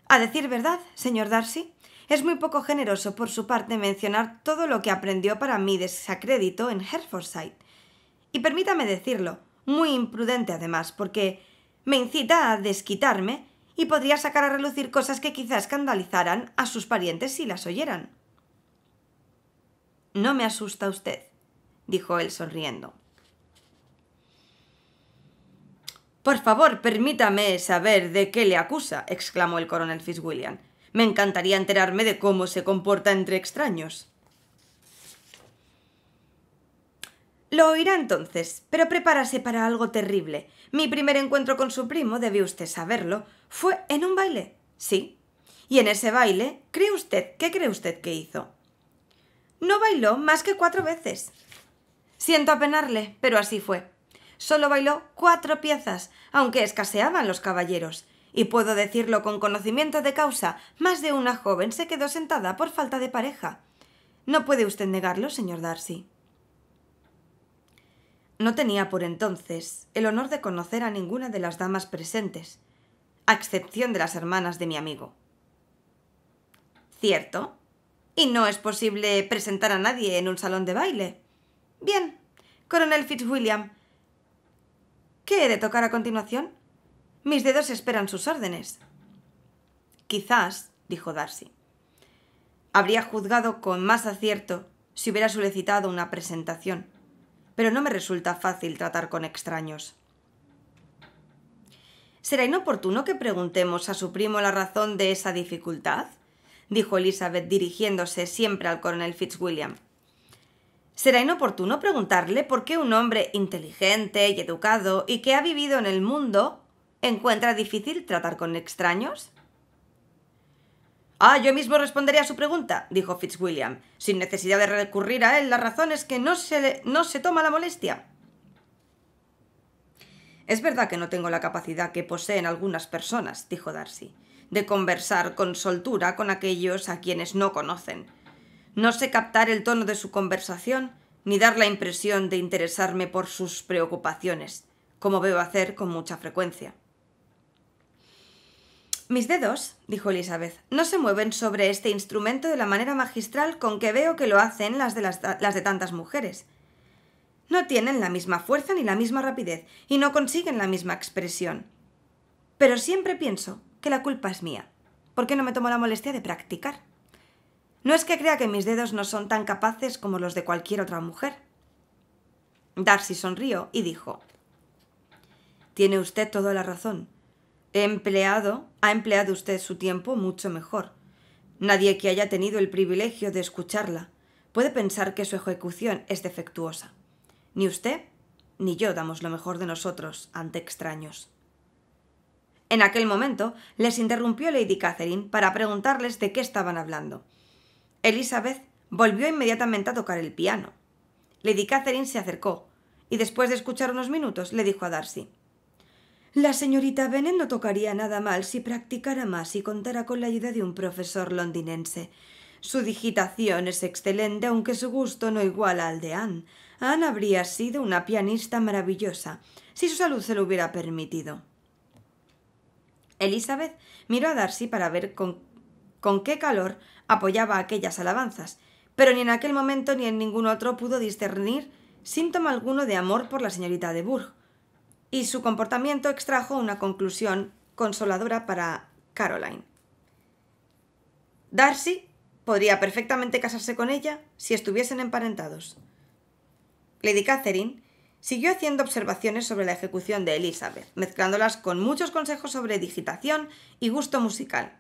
A decir verdad, señor Darcy, es muy poco generoso por su parte mencionar todo lo que aprendió para mi desacrédito en Hertfordshire. Y permítame decirlo, muy imprudente además, porque me incita a desquitarme y podría sacar a relucir cosas que quizá escandalizaran a sus parientes si las oyeran. No me asusta usted, dijo él sonriendo. Por favor, permítame saber de qué le acusa, exclamó el coronel Fitzwilliam. Me encantaría enterarme de cómo se comporta entre extraños. Lo oirá entonces, pero prepárase para algo terrible. Mi primer encuentro con su primo, debe usted saberlo, fue en un baile. Sí. Y en ese baile, ¿qué cree usted que hizo? No bailó más que 4 veces. Siento apenarle, pero así fue. Solo bailó 4 piezas, aunque escaseaban los caballeros. Y puedo decirlo con conocimiento de causa, más de una joven se quedó sentada por falta de pareja. ¿No puede usted negarlo, señor Darcy? No tenía por entonces el honor de conocer a ninguna de las damas presentes, a excepción de las hermanas de mi amigo. ¿Cierto? ¿Y no es posible presentar a nadie en un salón de baile? Bien, coronel Fitzwilliam, ¿qué he de tocar a continuación? Mis dedos esperan sus órdenes. Quizás, dijo Darcy, habría juzgado con más acierto si hubiera solicitado una presentación, pero no me resulta fácil tratar con extraños. ¿Será inoportuno que preguntemos a su primo la razón de esa dificultad?, dijo Elizabeth dirigiéndose siempre al coronel Fitzwilliam. Será inoportuno preguntarle por qué un hombre inteligente y educado y que ha vivido en el mundo encuentra difícil tratar con extraños. Yo mismo responderé a su pregunta, dijo Fitzwilliam, sin necesidad de recurrir a él. La razón es que no se toma la molestia. Es verdad que no tengo la capacidad que poseen algunas personas, dijo Darcy, de conversar con soltura con aquellos a quienes no conocen. No sé captar el tono de su conversación ni dar la impresión de interesarme por sus preocupaciones, como veo hacer con mucha frecuencia. Mis dedos, dijo Elizabeth, no se mueven sobre este instrumento de la manera magistral con que veo que lo hacen las de tantas mujeres. No tienen la misma fuerza ni la misma rapidez y no consiguen la misma expresión. Pero siempre pienso que la culpa es mía, porque no me tomo la molestia de practicar. No es que crea que mis dedos no son tan capaces como los de cualquier otra mujer. Darcy sonrió y dijo: «Tiene usted toda la razón. Ha empleado usted su tiempo mucho mejor. Nadie que haya tenido el privilegio de escucharla puede pensar que su ejecución es defectuosa. Ni usted ni yo damos lo mejor de nosotros ante extraños». En aquel momento les interrumpió Lady Catherine para preguntarles de qué estaban hablando. Elizabeth volvió inmediatamente a tocar el piano. Lady Catherine se acercó y, después de escuchar unos minutos, le dijo a Darcy: «La señorita Bennet no tocaría nada mal si practicara más y contara con la ayuda de un profesor londinense. Su digitación es excelente, aunque su gusto no iguala al de Anne. Anne habría sido una pianista maravillosa si su salud se lo hubiera permitido». Elizabeth miró a Darcy para ver con qué calor apoyaba aquellas alabanzas, pero ni en aquel momento ni en ningún otro pudo discernir síntoma alguno de amor por la señorita de Bourgh, y su comportamiento extrajo una conclusión consoladora para Caroline. Darcy podría perfectamente casarse con ella si estuviesen emparentados. Lady Catherine siguió haciendo observaciones sobre la ejecución de Elizabeth, mezclándolas con muchos consejos sobre digitación y gusto musical.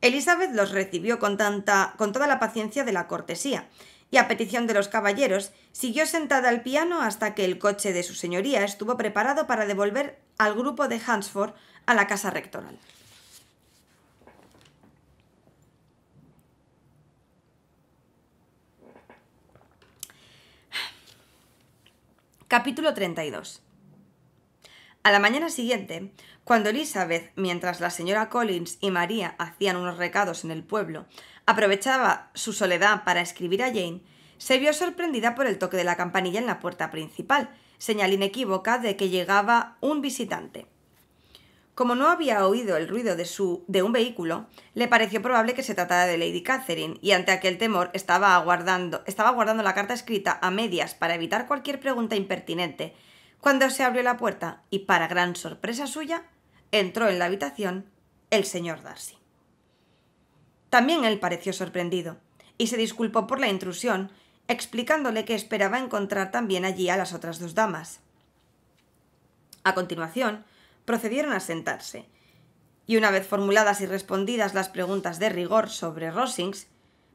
Elizabeth los recibió con toda la paciencia de la cortesía, y a petición de los caballeros siguió sentada al piano hasta que el coche de su señoría estuvo preparado para devolver al grupo de Hunsford a la casa rectoral. Capítulo 32. A la mañana siguiente, cuando Elizabeth, mientras la señora Collins y María hacían unos recados en el pueblo, aprovechaba su soledad para escribir a Jane, se vio sorprendida por el toque de la campanilla en la puerta principal, señal inequívoca de que llegaba un visitante. Como no había oído el ruido de un vehículo, le pareció probable que se tratara de Lady Catherine, y ante aquel temor estaba guardando la carta escrita a medias para evitar cualquier pregunta impertinente, cuando se abrió la puerta y, para gran sorpresa suya, entró en la habitación el señor Darcy. También él pareció sorprendido, y se disculpó por la intrusión, explicándole que esperaba encontrar también allí a las otras dos damas. A continuación, procedieron a sentarse, y una vez formuladas y respondidas las preguntas de rigor sobre Rosings,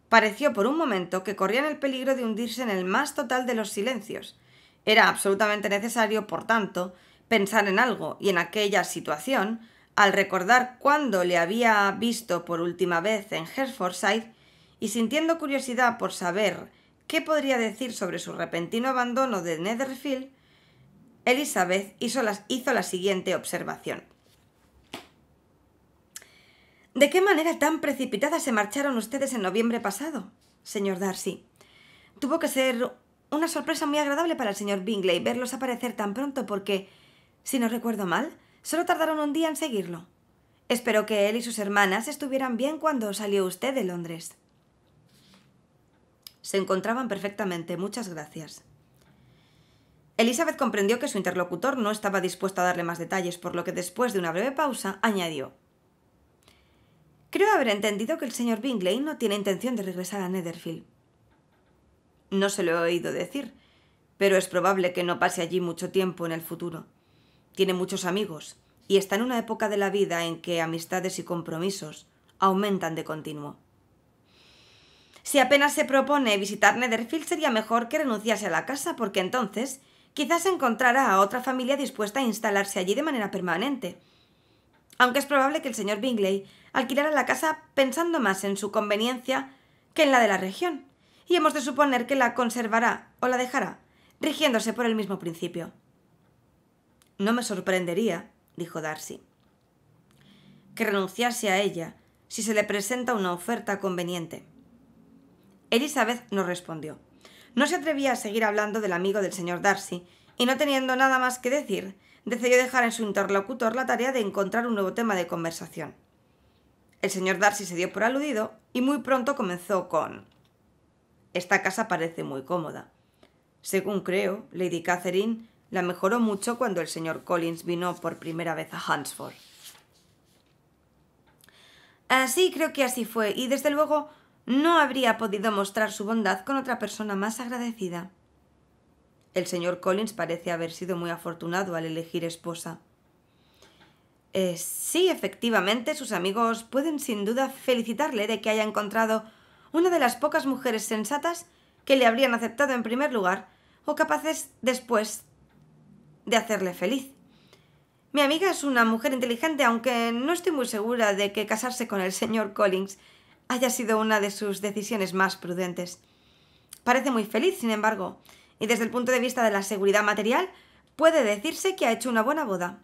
pareció por un momento que corrían el peligro de hundirse en el más total de los silencios. Era absolutamente necesario, por tanto, pensar en algo, y en aquella situación, al recordar cuándo le había visto por última vez en Hertfordshire, y sintiendo curiosidad por saber qué podría decir sobre su repentino abandono de Netherfield, Elizabeth hizo la siguiente observación. «¿De qué manera tan precipitada se marcharon ustedes en noviembre pasado, señor Darcy? Tuvo que ser una sorpresa muy agradable para el señor Bingley verlos aparecer tan pronto porque, si no recuerdo mal, solo tardaron un día en seguirlo. Espero que él y sus hermanas estuvieran bien cuando salió usted de Londres». «Se encontraban perfectamente, muchas gracias». Elizabeth comprendió que su interlocutor no estaba dispuesto a darle más detalles, por lo que, después de una breve pausa, añadió: «Creo haber entendido que el señor Bingley no tiene intención de regresar a Netherfield». «No se lo he oído decir, pero es probable que no pase allí mucho tiempo en el futuro. Tiene muchos amigos y está en una época de la vida en que amistades y compromisos aumentan de continuo». Si apenas se propone visitar Netherfield, sería mejor que renunciase a la casa, porque entonces quizás encontrara a otra familia dispuesta a instalarse allí de manera permanente. Aunque es probable que el señor Bingley alquilara la casa pensando más en su conveniencia que en la de la región, y hemos de suponer que la conservará o la dejará, rigiéndose por el mismo principio. No me sorprendería, dijo Darcy, que renunciase a ella si se le presenta una oferta conveniente. Elizabeth no respondió. No se atrevía a seguir hablando del amigo del señor Darcy, y no teniendo nada más que decir, decidió dejar en su interlocutor la tarea de encontrar un nuevo tema de conversación. El señor Darcy se dio por aludido y muy pronto comenzó con: «Esta casa parece muy cómoda. Según creo, Lady Catherine la mejoró mucho cuando el señor Collins vino por primera vez a Hunsford». Sí, creo que así fue, y desde luego no habría podido mostrar su bondad con otra persona más agradecida. El señor Collins parece haber sido muy afortunado al elegir esposa. Sí, efectivamente, sus amigos pueden sin duda felicitarle de que haya encontrado una de las pocas mujeres sensatas que le habrían aceptado en primer lugar o capaces después de hacerle feliz. Mi amiga es una mujer inteligente, aunque no estoy muy segura de que casarse con el señor Collins haya sido una de sus decisiones más prudentes. Parece muy feliz, sin embargo, y desde el punto de vista de la seguridad material, puede decirse que ha hecho una buena boda.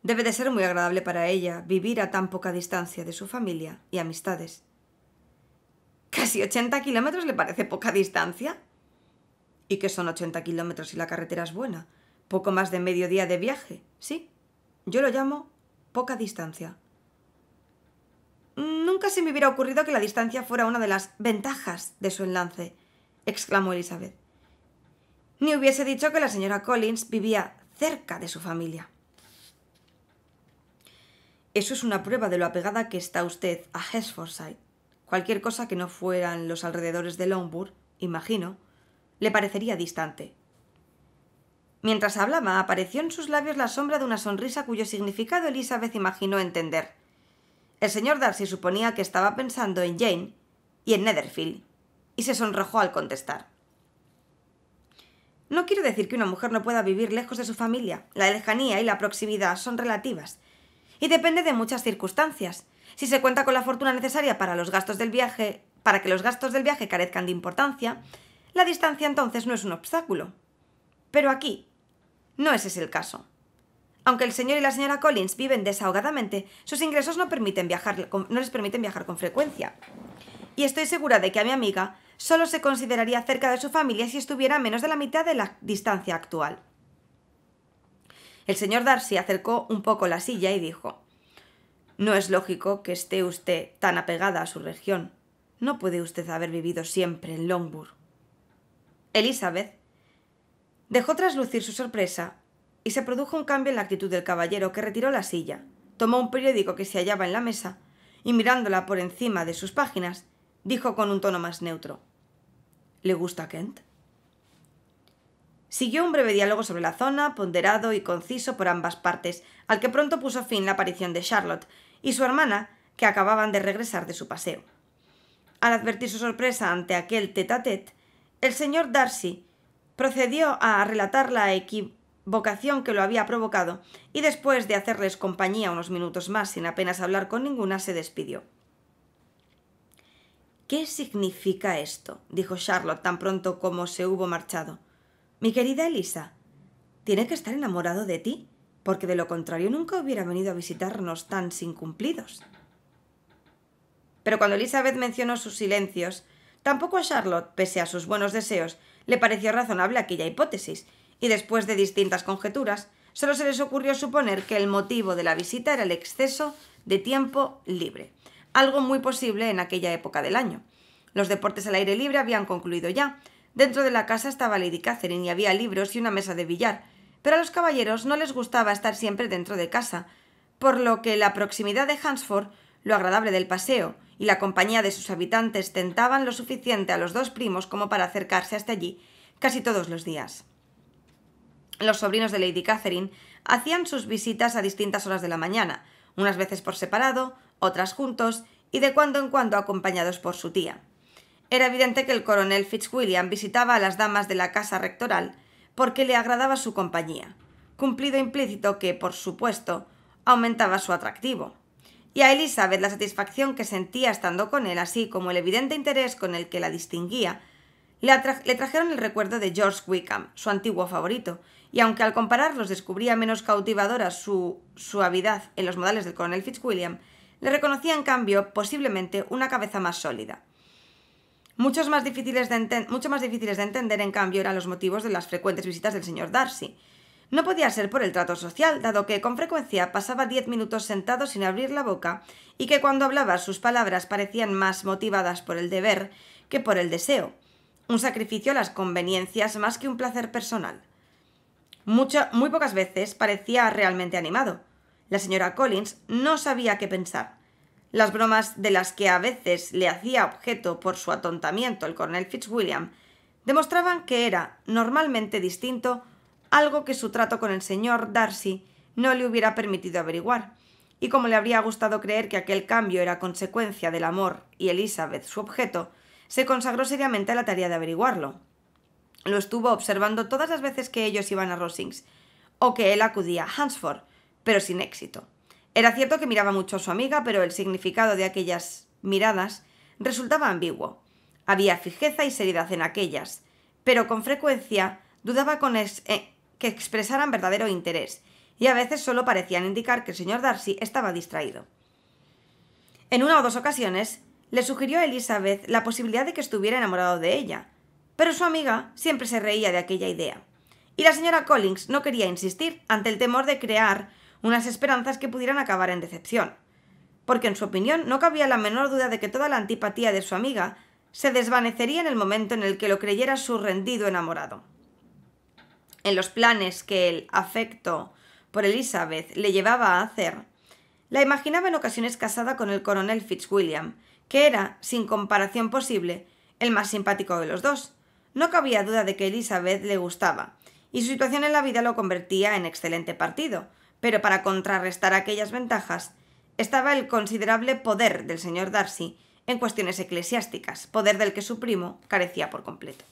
Debe de ser muy agradable para ella vivir a tan poca distancia de su familia y amistades. ¿Casi 80 kilómetros le parece poca distancia? ¿Y qué son 80 kilómetros si la carretera es buena? Poco más de medio día de viaje, sí. Yo lo llamo poca distancia. Nunca se me hubiera ocurrido que la distancia fuera una de las ventajas de su enlace, exclamó Elizabeth. Ni hubiese dicho que la señora Collins vivía cerca de su familia. Eso es una prueba de lo apegada que está usted a Hertfordshire. Cualquier cosa que no fueran los alrededores de Longbourn, imagino, le parecería distante. Mientras hablaba, apareció en sus labios la sombra de una sonrisa cuyo significado Elizabeth imaginó entender. El señor Darcy suponía que estaba pensando en Jane y en Netherfield, y se sonrojó al contestar. No quiero decir que una mujer no pueda vivir lejos de su familia. La lejanía y la proximidad son relativas, y depende de muchas circunstancias. Si se cuenta con la fortuna necesaria para que los gastos del viaje carezcan de importancia, la distancia entonces no es un obstáculo. Pero aquí no ese es el caso. Aunque el señor y la señora Collins viven desahogadamente, sus ingresos no les permiten viajar con frecuencia. Y estoy segura de que a mi amiga solo se consideraría cerca de su familia si estuviera a menos de la mitad de la distancia actual. El señor Darcy acercó un poco la silla y dijo: «No es lógico que esté usted tan apegada a su región. No puede usted haber vivido siempre en Longbourn». Elizabeth dejó traslucir su sorpresa y se produjo un cambio en la actitud del caballero, que retiró la silla, tomó un periódico que se hallaba en la mesa y, mirándola por encima de sus páginas, dijo con un tono más neutro: «¿Le gusta Kent?». Siguió un breve diálogo sobre la zona, ponderado y conciso por ambas partes, al que pronto puso fin la aparición de Charlotte y su hermana, que acababan de regresar de su paseo. Al advertir su sorpresa ante aquel tête-à-tête, el señor Darcy procedió a relatar la equivocación que lo había provocado, y después de hacerles compañía unos minutos más sin apenas hablar con ninguna, se despidió. «¿Qué significa esto?», dijo Charlotte tan pronto como se hubo marchado. «Mi querida Elisa, tiene que estar enamorado de ti, porque de lo contrario nunca hubiera venido a visitarnos tan sin cumplidos». Pero cuando Elizabeth mencionó sus silencios, tampoco a Charlotte, pese a sus buenos deseos, le pareció razonable aquella hipótesis, y después de distintas conjeturas, solo se les ocurrió suponer que el motivo de la visita era el exceso de tiempo libre, algo muy posible en aquella época del año. Los deportes al aire libre habían concluido ya. Dentro de la casa estaba Lady Catherine y había libros y una mesa de billar, pero a los caballeros no les gustaba estar siempre dentro de casa, por lo que la proximidad de Hunsford, lo agradable del paseo y la compañía de sus habitantes tentaban lo suficiente a los dos primos como para acercarse hasta allí casi todos los días. Los sobrinos de Lady Catherine hacían sus visitas a distintas horas de la mañana, unas veces por separado, otras juntos, y de cuando en cuando acompañados por su tía. Era evidente que el coronel Fitzwilliam visitaba a las damas de la casa rectoral porque le agradaba su compañía, cumplido implícito que, por supuesto, aumentaba su atractivo. Y a Elizabeth la satisfacción que sentía estando con él, así como el evidente interés con el que la distinguía, le trajeron el recuerdo de George Wickham, su antiguo favorito, y aunque al compararlos descubría menos cautivadora su suavidad en los modales del coronel Fitzwilliam, le reconocía en cambio posiblemente una cabeza más sólida. Mucho más difíciles de entender, en cambio, eran los motivos de las frecuentes visitas del señor Darcy. No podía ser por el trato social, dado que con frecuencia pasaba 10 minutos sentado sin abrir la boca y que cuando hablaba sus palabras parecían más motivadas por el deber que por el deseo, un sacrificio a las conveniencias más que un placer personal. Muy pocas veces parecía realmente animado. La señora Collins no sabía qué pensar. Las bromas de las que a veces le hacía objeto por su atontamiento el coronel Fitzwilliam demostraban que era normalmente distinto, algo que su trato con el señor Darcy no le hubiera permitido averiguar, y como le habría gustado creer que aquel cambio era consecuencia del amor y Elizabeth su objeto, se consagró seriamente a la tarea de averiguarlo. Lo estuvo observando todas las veces que ellos iban a Rosings, o que él acudía a Hunsford, pero sin éxito. Era cierto que miraba mucho a su amiga, pero el significado de aquellas miradas resultaba ambiguo. Había fijeza y seriedad en aquellas, pero con frecuencia dudaba que expresaran verdadero interés, y a veces solo parecían indicar que el señor Darcy estaba distraído. En una o dos ocasiones le sugirió a Elizabeth la posibilidad de que estuviera enamorado de ella, pero su amiga siempre se reía de aquella idea, y la señora Collins no quería insistir ante el temor de crear unas esperanzas que pudieran acabar en decepción, porque en su opinión no cabía la menor duda de que toda la antipatía de su amiga se desvanecería en el momento en el que lo creyera su rendido enamorado. En los planes que el afecto por Elizabeth le llevaba a hacer, la imaginaba en ocasiones casada con el coronel Fitzwilliam, que era, sin comparación posible, el más simpático de los dos. No cabía duda de que Elizabeth le gustaba, y su situación en la vida lo convertía en excelente partido, pero para contrarrestar aquellas ventajas estaba el considerable poder del señor Darcy en cuestiones eclesiásticas, poder del que su primo carecía por completo.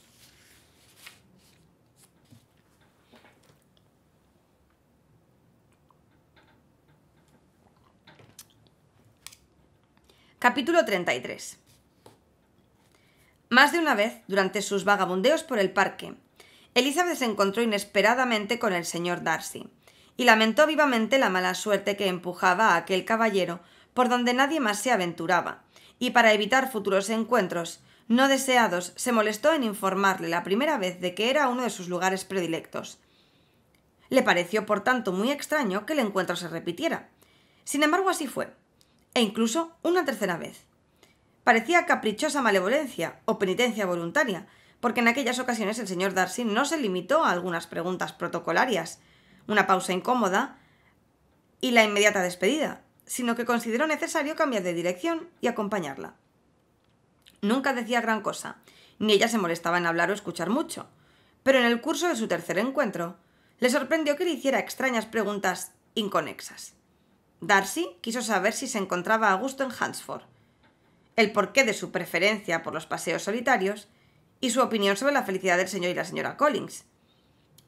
Capítulo 33. Más de una vez, durante sus vagabundeos por el parque, Elizabeth se encontró inesperadamente con el señor Darcy, y lamentó vivamente la mala suerte que empujaba a aquel caballero por donde nadie más se aventuraba, y para evitar futuros encuentros no deseados se molestó en informarle la primera vez de que era uno de sus lugares predilectos. Le pareció, por tanto, muy extraño que el encuentro se repitiera. Sin embargo, así fue, e incluso una tercera vez. Parecía caprichosa malevolencia o penitencia voluntaria, porque en aquellas ocasiones el señor Darcy no se limitó a algunas preguntas protocolarias, una pausa incómoda y la inmediata despedida, sino que consideró necesario cambiar de dirección y acompañarla. Nunca decía gran cosa, ni ella se molestaba en hablar o escuchar mucho, pero en el curso de su tercer encuentro le sorprendió que le hiciera extrañas preguntas inconexas. Darcy quiso saber si se encontraba a gusto en Hunsford, el porqué de su preferencia por los paseos solitarios y su opinión sobre la felicidad del señor y la señora Collins.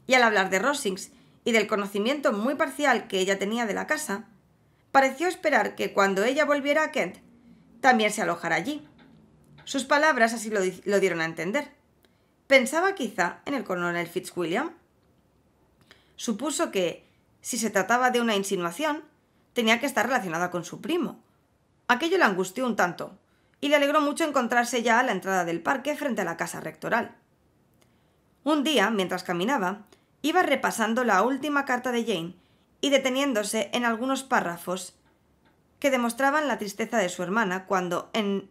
Y al hablar de Rosings y del conocimiento muy parcial que ella tenía de la casa, pareció esperar que cuando ella volviera a Kent también se alojara allí. Sus palabras así lo dieron a entender. ¿Pensaba quizá en el coronel Fitzwilliam? Supuso que, si se trataba de una insinuación, tenía que estar relacionada con su primo. Aquello le angustió un tanto, y le alegró mucho encontrarse ya a la entrada del parque frente a la casa rectoral. Un día, mientras caminaba, iba repasando la última carta de Jane y deteniéndose en algunos párrafos que demostraban la tristeza de su hermana cuando, en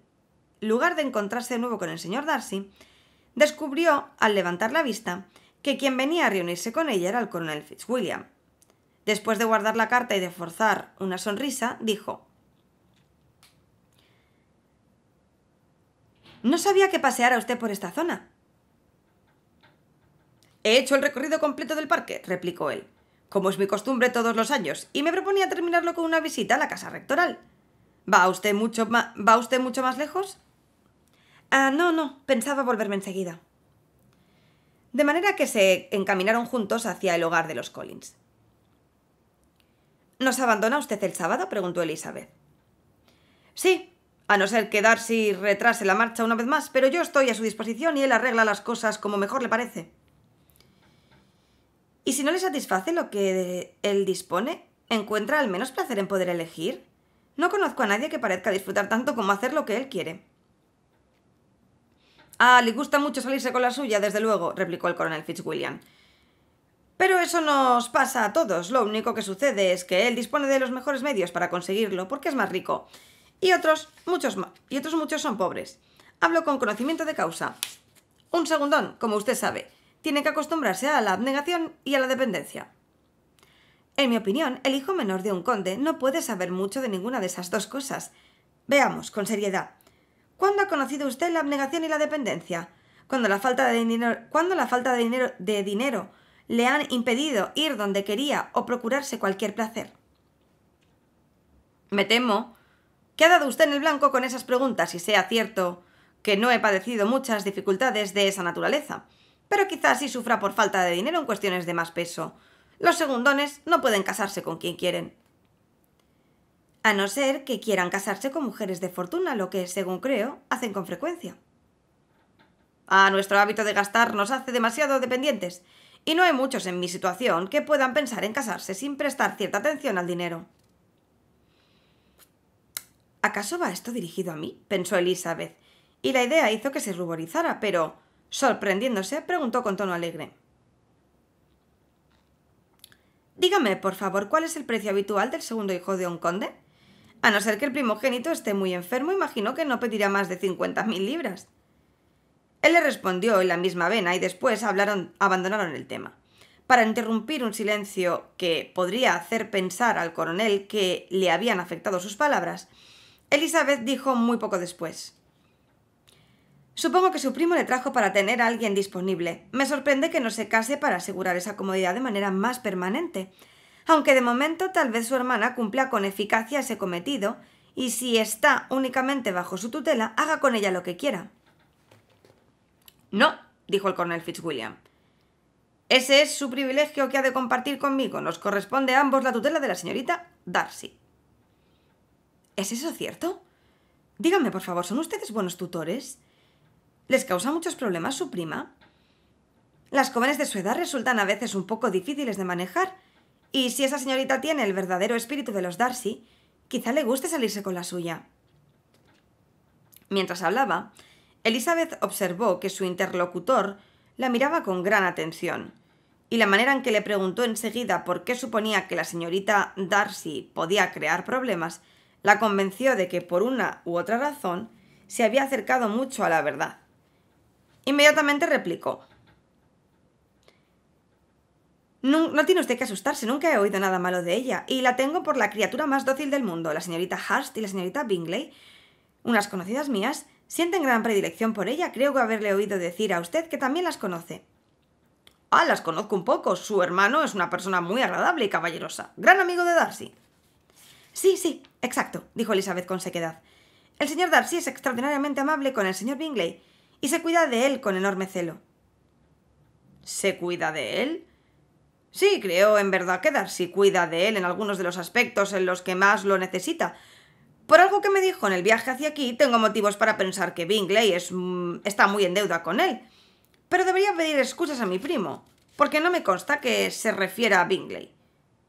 lugar de encontrarse de nuevo con el señor Darcy, descubrió, al levantar la vista, que quien venía a reunirse con ella era el coronel Fitzwilliam. Después de guardar la carta y de forzar una sonrisa, dijo: «No sabía que paseara usted por esta zona». «He hecho el recorrido completo del parque», replicó él, «como es mi costumbre todos los años, y me proponía terminarlo con una visita a la casa rectoral». ¿Va usted mucho más lejos? No, pensaba volverme enseguida. De manera que se encaminaron juntos hacia el hogar de los Collins. ¿Nos abandona usted el sábado?, preguntó Elizabeth. Sí, a no ser que Darcy retrase la marcha una vez más, pero yo estoy a su disposición y él arregla las cosas como mejor le parece. ¿Y si no le satisface lo que él dispone, encuentra al menos placer en poder elegir? No conozco a nadie que parezca disfrutar tanto como hacer lo que él quiere. Le gusta mucho salirse con la suya, desde luego, replicó el coronel Fitzwilliam. Pero eso nos pasa a todos. Lo único que sucede es que él dispone de los mejores medios para conseguirlo, porque es más rico. Y otros muchos son pobres. Hablo con conocimiento de causa. Un segundón, como usted sabe. Tiene que acostumbrarse a la abnegación y a la dependencia. En mi opinión, el hijo menor de un conde no puede saber mucho de ninguna de esas dos cosas. Veamos, con seriedad. ¿Cuándo ha conocido usted la abnegación y la dependencia? ¿Cuando la falta de dinero le han impedido ir donde quería o procurarse cualquier placer? Me temo que ha dado usted en el blanco con esas preguntas, y sea cierto que no he padecido muchas dificultades de esa naturaleza, pero quizás sí sufra por falta de dinero en cuestiones de más peso. Los segundones no pueden casarse con quien quieren. A no ser que quieran casarse con mujeres de fortuna, lo que, según creo, hacen con frecuencia. Nuestro hábito de gastar nos hace demasiado dependientes, y no hay muchos en mi situación que puedan pensar en casarse sin prestar cierta atención al dinero. ¿Acaso va esto dirigido a mí?, pensó Elizabeth, y la idea hizo que se ruborizara, pero, sorprendiéndose, preguntó con tono alegre. Dígame, por favor, ¿cuál es el precio habitual del segundo hijo de un conde? A no ser que el primogénito esté muy enfermo, imagino que no pedirá más de 50.000 libras. Él le respondió en la misma vena y después abandonaron el tema. Para interrumpir un silencio que podría hacer pensar al coronel que le habían afectado sus palabras, Elizabeth dijo muy poco después: Supongo que su primo le trajo para tener a alguien disponible. Me sorprende que no se case para asegurar esa comodidad de manera más permanente. Aunque de momento tal vez su hermana cumpla con eficacia ese cometido, y si está únicamente bajo su tutela, haga con ella lo que quiera. No, dijo el coronel Fitzwilliam. Ese es su privilegio que ha de compartir conmigo. Nos corresponde a ambos la tutela de la señorita Darcy. ¿Es eso cierto? Dígame, por favor, ¿son ustedes buenos tutores? ¿Les causa muchos problemas su prima? Las jóvenes de su edad resultan a veces un poco difíciles de manejar, y si esa señorita tiene el verdadero espíritu de los Darcy, quizá le guste salirse con la suya. Mientras hablaba, Elizabeth observó que su interlocutor la miraba con gran atención, y la manera en que le preguntó enseguida por qué suponía que la señorita Darcy podía crear problemas la convenció de que por una u otra razón se había acercado mucho a la verdad. Inmediatamente replicó: No tiene usted que asustarse, nunca he oído nada malo de ella, y la tengo por la criatura más dócil del mundo. La señorita Hurst y la señorita Bingley, unas conocidas mías, sienten gran predilección por ella. Creo que haberle oído decir a usted que también las conoce. Las conozco un poco. Su hermano es una persona muy agradable y caballerosa. Gran amigo de Darcy. Sí, exacto, dijo Elizabeth con sequedad. El señor Darcy es extraordinariamente amable con el señor Bingley y se cuida de él con enorme celo. ¿Se cuida de él? Sí, creo en verdad que Darcy cuida de él en algunos de los aspectos en los que más lo necesita. Por algo que me dijo en el viaje hacia aquí, tengo motivos para pensar que Bingley está muy en deuda con él. Pero debería pedir excusas a mi primo, porque no me consta que se refiera a Bingley.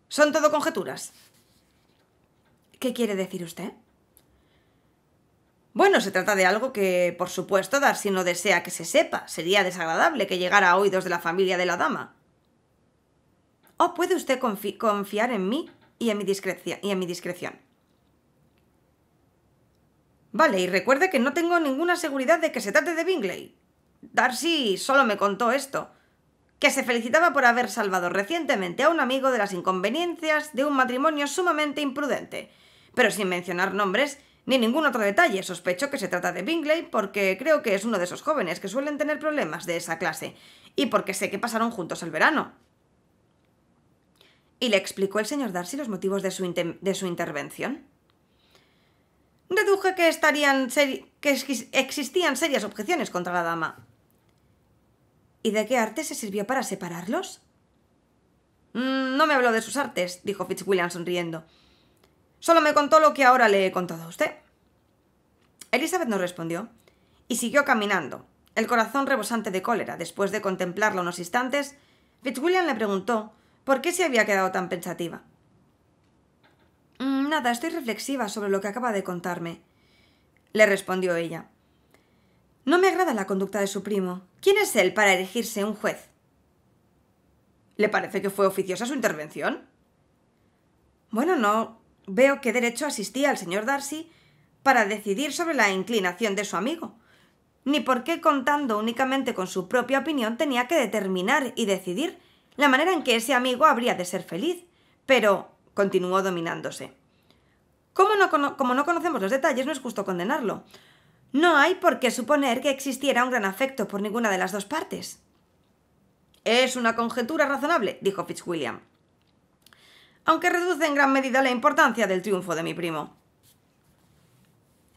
Son todo conjeturas. ¿Qué quiere decir usted? Bueno, se trata de algo que, por supuesto, Darcy no desea que se sepa. Sería desagradable que llegara a oídos de la familia de la dama. ¿Puede usted confiar en mí y en mi discreción? Vale, y recuerde que no tengo ninguna seguridad de que se trate de Bingley. Darcy solo me contó esto, que se felicitaba por haber salvado recientemente a un amigo de las inconveniencias de un matrimonio sumamente imprudente, pero sin mencionar nombres ni ningún otro detalle. Sospecho que se trata de Bingley porque creo que es uno de esos jóvenes que suelen tener problemas de esa clase, y porque sé que pasaron juntos el verano. ¿Y le explicó el señor Darcy los motivos de su intervención? Deduje que existían serias objeciones contra la dama. ¿Y de qué arte se sirvió para separarlos? No me habló de sus artes, dijo Fitzwilliam sonriendo. Solo me contó lo que ahora le he contado a usted. Elizabeth no respondió y siguió caminando, el corazón rebosante de cólera. Después de contemplarla unos instantes, Fitzwilliam le preguntó por qué se había quedado tan pensativa. Nada, estoy reflexiva sobre lo que acaba de contarme, le respondió ella. No me agrada la conducta de su primo. ¿Quién es él para erigirse un juez? ¿Le parece que fue oficiosa su intervención? Bueno, no veo qué derecho asistía el señor Darcy para decidir sobre la inclinación de su amigo, ni por qué, contando únicamente con su propia opinión, tenía que determinar y decidir la manera en que ese amigo habría de ser feliz. Pero, continuó dominándose, como no conocemos los detalles, no es justo condenarlo. No hay por qué suponer que existiera un gran afecto por ninguna de las dos partes. Es una conjetura razonable, dijo Fitzwilliam, aunque reduce en gran medida la importancia del triunfo de mi primo.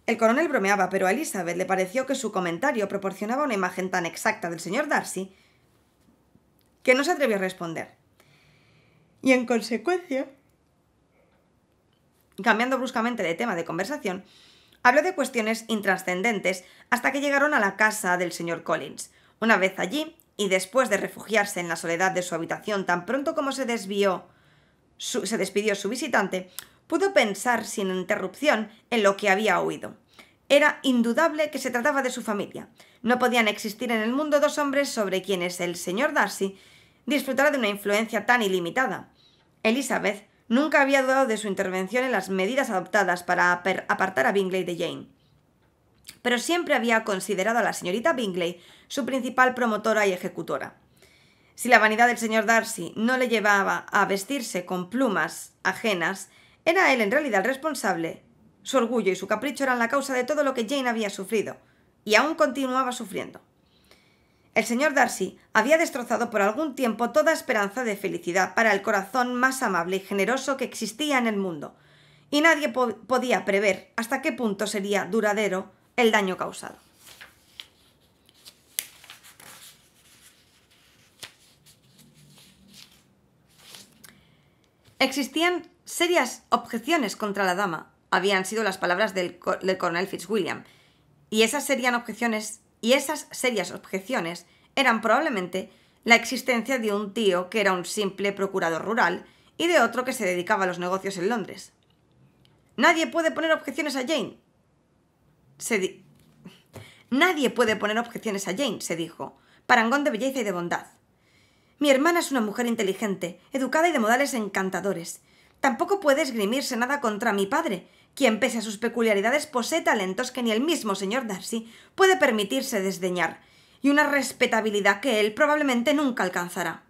El coronel bromeaba, pero a Elizabeth le pareció que su comentario proporcionaba una imagen tan exacta del señor Darcy que no se atrevió a responder. Y en consecuencia, cambiando bruscamente de tema de conversación, habló de cuestiones intrascendentes hasta que llegaron a la casa del señor Collins. Una vez allí, y después de refugiarse en la soledad de su habitación tan pronto como se despidió su visitante, pudo pensar sin interrupción en lo que había oído. Era indudable que se trataba de su familia. No podían existir en el mundo dos hombres sobre quienes el señor Darcy disfrutara de una influencia tan ilimitada. Elizabeth nunca había dudado de su intervención en las medidas adoptadas para apartar a Bingley de Jane, pero siempre había considerado a la señorita Bingley su principal promotora y ejecutora. Si la vanidad del señor Darcy no le llevaba a vestirse con plumas ajenas, era él en realidad el responsable. Su orgullo y su capricho eran la causa de todo lo que Jane había sufrido, y aún continuaba sufriendo. El señor Darcy había destrozado por algún tiempo toda esperanza de felicidad para el corazón más amable y generoso que existía en el mundo, y nadie podía prever hasta qué punto sería duradero el daño causado. Existían serias objeciones contra la dama, habían sido las palabras del coronel Fitzwilliam, y esas serias objeciones eran probablemente la existencia de un tío que era un simple procurador rural y de otro que se dedicaba a los negocios en Londres. Nadie puede poner objeciones a Jane. Nadie puede poner objeciones a Jane, se dijo, parangón de belleza y de bondad. Mi hermana es una mujer inteligente, educada y de modales encantadores. Tampoco puede esgrimirse nada contra mi padre, quien, pese a sus peculiaridades, posee talentos que ni el mismo señor Darcy puede permitirse desdeñar, y una respetabilidad que él probablemente nunca alcanzará.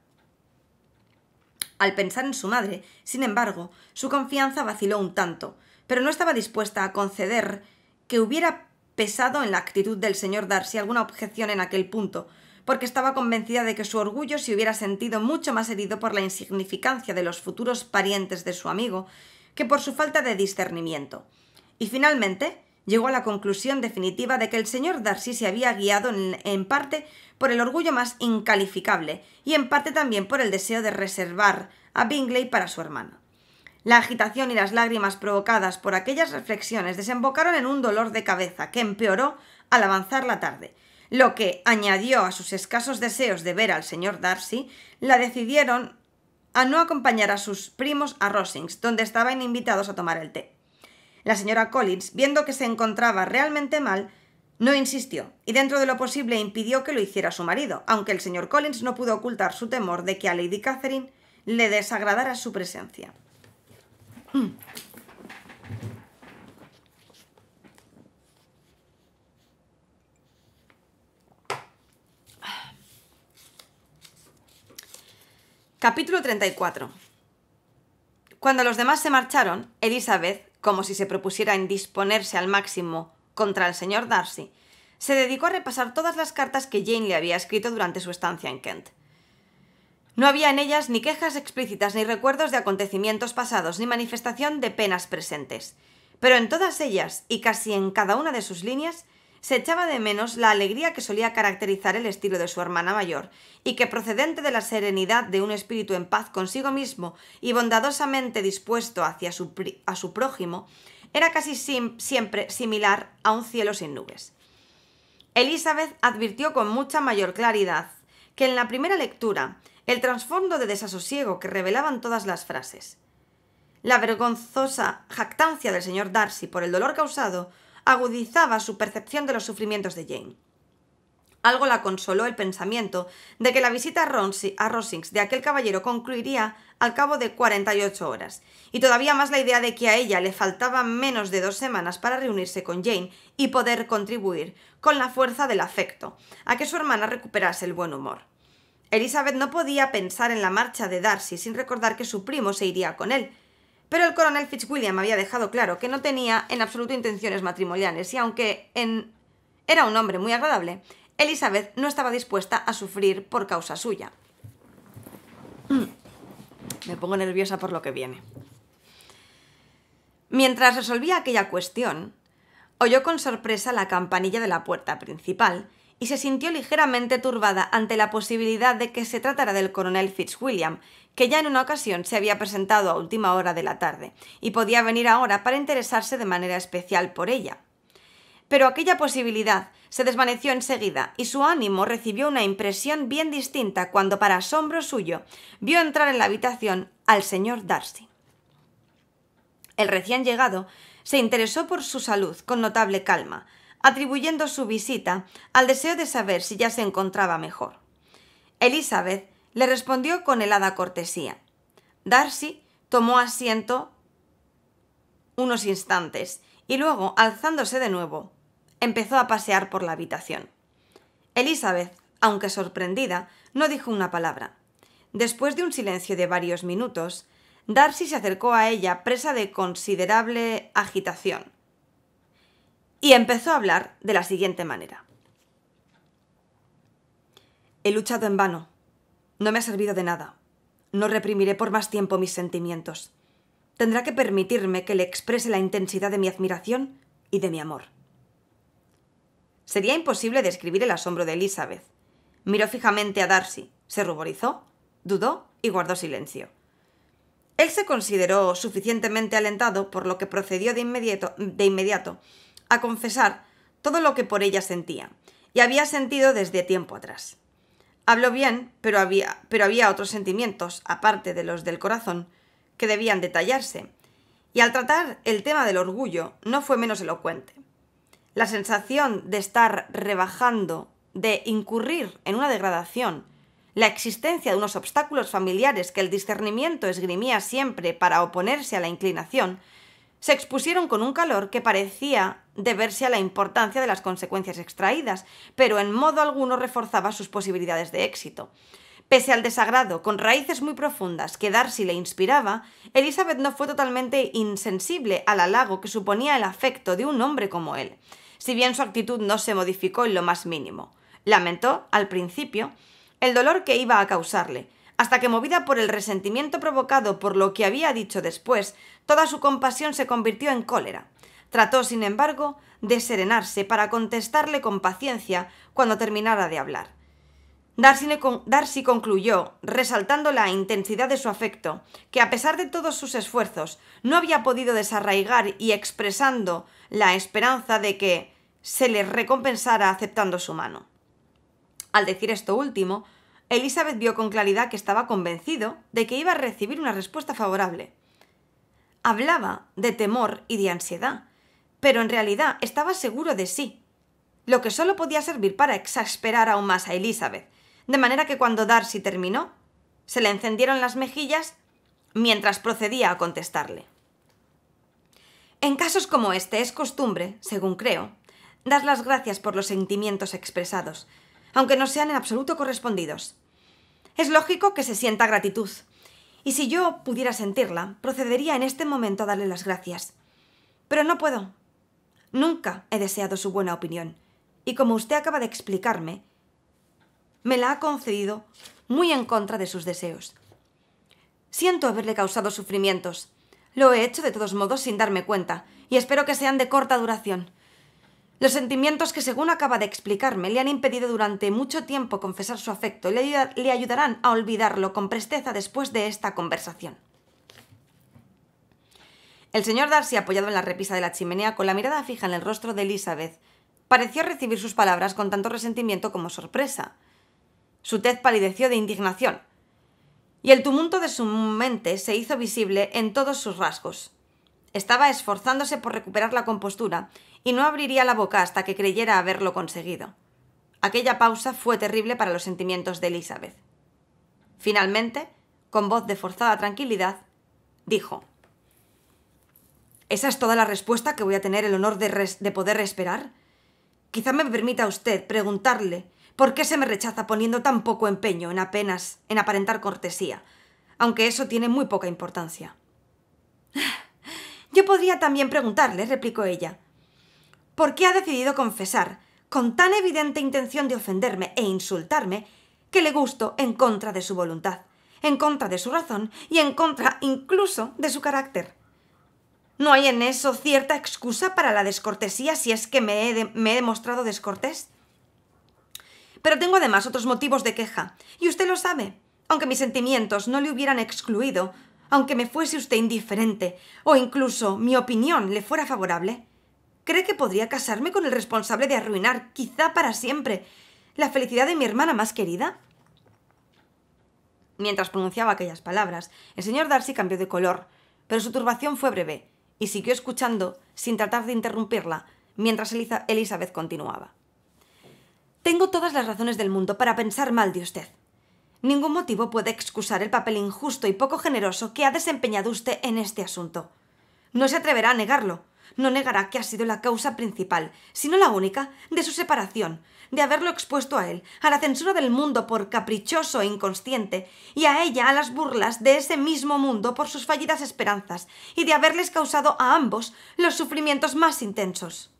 Al pensar en su madre, sin embargo, su confianza vaciló un tanto, pero no estaba dispuesta a conceder que hubiera pesado en la actitud del señor Darcy alguna objeción en aquel punto, porque estaba convencida de que su orgullo se hubiera sentido mucho más herido por la insignificancia de los futuros parientes de su amigo que por su falta de discernimiento. Y finalmente llegó a la conclusión definitiva de que el señor Darcy se había guiado en parte por el orgullo más incalificable y en parte también por el deseo de reservar a Bingley para su hermana. La agitación y las lágrimas provocadas por aquellas reflexiones desembocaron en un dolor de cabeza que empeoró al avanzar la tarde, lo que añadió a sus escasos deseos de ver al señor Darcy, la decidieron a no acompañar a sus primos a Rosings, donde estaban invitados a tomar el té. La señora Collins, viendo que se encontraba realmente mal, no insistió, y dentro de lo posible impidió que lo hiciera su marido, aunque el señor Collins no pudo ocultar su temor de que a Lady Catherine le desagradara su presencia. Capítulo 34. Cuando los demás se marcharon, Elizabeth, como si se propusiera indisponerse al máximo contra el señor Darcy, se dedicó a repasar todas las cartas que Jane le había escrito durante su estancia en Kent. No había en ellas ni quejas explícitas, ni recuerdos de acontecimientos pasados, ni manifestación de penas presentes. pero en todas ellas y casi en cada una de sus líneas se echaba de menos la alegría que solía caracterizar el estilo de su hermana mayor y que, procedente de la serenidad de un espíritu en paz consigo mismo y bondadosamente dispuesto hacia a su prójimo, era casi siempre similar a un cielo sin nubes. Elizabeth advirtió con mucha mayor claridad que en la primera lectura el trasfondo de desasosiego que revelaban todas las frases. La vergonzosa jactancia del señor Darcy por el dolor causado agudizaba su percepción de los sufrimientos de Jane. Algo la consoló el pensamiento de que la visita a Rosings de aquel caballero concluiría al cabo de 48 horas, y todavía más la idea de que a ella le faltaban menos de 2 semanas para reunirse con Jane y poder contribuir, con la fuerza del afecto, a que su hermana recuperase el buen humor. Elizabeth no podía pensar en la marcha de Darcy sin recordar que su primo se iría con él, pero el coronel Fitzwilliam había dejado claro que no tenía en absoluto intenciones matrimoniales y aunque era un hombre muy agradable, Elizabeth no estaba dispuesta a sufrir por causa suya. Me pongo nerviosa por lo que viene. Mientras resolvía aquella cuestión, oyó con sorpresa la campanilla de la puerta principal y se sintió ligeramente turbada ante la posibilidad de que se tratara del coronel Fitzwilliam, que ya en una ocasión se había presentado a última hora de la tarde y podía venir ahora para interesarse de manera especial por ella. Pero aquella posibilidad se desvaneció enseguida y su ánimo recibió una impresión bien distinta cuando, para asombro suyo, vio entrar en la habitación al señor Darcy. El recién llegado se interesó por su salud con notable calma, atribuyendo su visita al deseo de saber si ya se encontraba mejor. Elizabeth le respondió con helada cortesía. Darcy tomó asiento unos instantes y luego, alzándose de nuevo, empezó a pasear por la habitación. Elizabeth, aunque sorprendida, no dijo una palabra. Después de un silencio de varios minutos, Darcy se acercó a ella presa de considerable agitación y empezó a hablar de la siguiente manera. He luchado en vano. No me ha servido de nada. No reprimiré por más tiempo mis sentimientos. Tendrá que permitirme que le exprese la intensidad de mi admiración y de mi amor. Sería imposible describir el asombro de Elizabeth. Miró fijamente a Darcy, se ruborizó, dudó y guardó silencio. Él se consideró suficientemente alentado, por lo que procedió de inmediato a confesar todo lo que por ella sentía, y había sentido desde tiempo atrás. Habló bien, pero había otros sentimientos, aparte de los del corazón, que debían detallarse, y al tratar el tema del orgullo no fue menos elocuente. La sensación de estar rebajando, de incurrir en una degradación, la existencia de unos obstáculos familiares que el discernimiento esgrimía siempre para oponerse a la inclinación, se expusieron con un calor que parecía deberse a la importancia de las consecuencias extraídas, pero en modo alguno reforzaba sus posibilidades de éxito. Pese al desagrado, con raíces muy profundas, que Darcy le inspiraba, Elizabeth no fue totalmente insensible al halago que suponía el afecto de un hombre como él, si bien su actitud no se modificó en lo más mínimo. Lamentó, al principio, el dolor que iba a causarle, hasta que, movida por el resentimiento provocado por lo que había dicho después, toda su compasión se convirtió en cólera. Trató, sin embargo, de serenarse para contestarle con paciencia cuando terminara de hablar. Darcy concluyó, resaltando la intensidad de su afecto, que a pesar de todos sus esfuerzos no había podido desarraigar y expresando la esperanza de que se le recompensara aceptando su mano. Al decir esto último, Elizabeth vio con claridad que estaba convencido de que iba a recibir una respuesta favorable. Hablaba de temor y de ansiedad, pero en realidad estaba seguro de sí, lo que solo podía servir para exasperar aún más a Elizabeth, de manera que cuando Darcy terminó, se le encendieron las mejillas mientras procedía a contestarle. En casos como este es costumbre, según creo, dar las gracias por los sentimientos expresados, aunque no sean en absoluto correspondidos. Es lógico que se sienta gratitud, y si yo pudiera sentirla, procedería en este momento a darle las gracias. Pero no puedo. Nunca he deseado su buena opinión, y como usted acaba de explicarme, me la ha concedido muy en contra de sus deseos. Siento haberle causado sufrimientos. Lo he hecho de todos modos sin darme cuenta, y espero que sean de corta duración. Los sentimientos que, según acaba de explicarme, le han impedido durante mucho tiempo confesar su afecto le ayudarán a olvidarlo con presteza después de esta conversación. El señor Darcy, apoyado en la repisa de la chimenea, con la mirada fija en el rostro de Elizabeth, pareció recibir sus palabras con tanto resentimiento como sorpresa. Su tez palideció de indignación, y el tumulto de su mente se hizo visible en todos sus rasgos. Estaba esforzándose por recuperar la compostura y no abriría la boca hasta que creyera haberlo conseguido. Aquella pausa fue terrible para los sentimientos de Elizabeth. Finalmente, con voz de forzada tranquilidad, dijo: ¿Esa es toda la respuesta que voy a tener el honor de poder esperar? Quizá me permita usted preguntarle por qué se me rechaza poniendo tan poco empeño en aparentar cortesía, aunque eso tiene muy poca importancia. Yo podría también preguntarle, replicó ella, ¿por qué ha decidido confesar, con tan evidente intención de ofenderme e insultarme, que le gusto en contra de su voluntad, en contra de su razón y en contra incluso de su carácter? ¿No hay en eso cierta excusa para la descortesía si es que me he demostrado descortés? Pero tengo además otros motivos de queja, y usted lo sabe. Aunque mis sentimientos no le hubieran excluido, aunque me fuese usted indiferente, o incluso mi opinión le fuera favorable, ¿cree que podría casarme con el responsable de arruinar, quizá para siempre, la felicidad de mi hermana más querida? Mientras pronunciaba aquellas palabras, el señor Darcy cambió de color, pero su turbación fue breve, y siguió escuchando sin tratar de interrumpirla, mientras Elizabeth continuaba. Tengo todas las razones del mundo para pensar mal de usted. Ningún motivo puede excusar el papel injusto y poco generoso que ha desempeñado usted en este asunto. No se atreverá a negarlo. No negará que ha sido la causa principal, sino la única, de su separación, de haberlo expuesto a él, a la censura del mundo por caprichoso e inconsciente, y a ella a las burlas de ese mismo mundo por sus fallidas esperanzas, y de haberles causado a ambos los sufrimientos más intensos.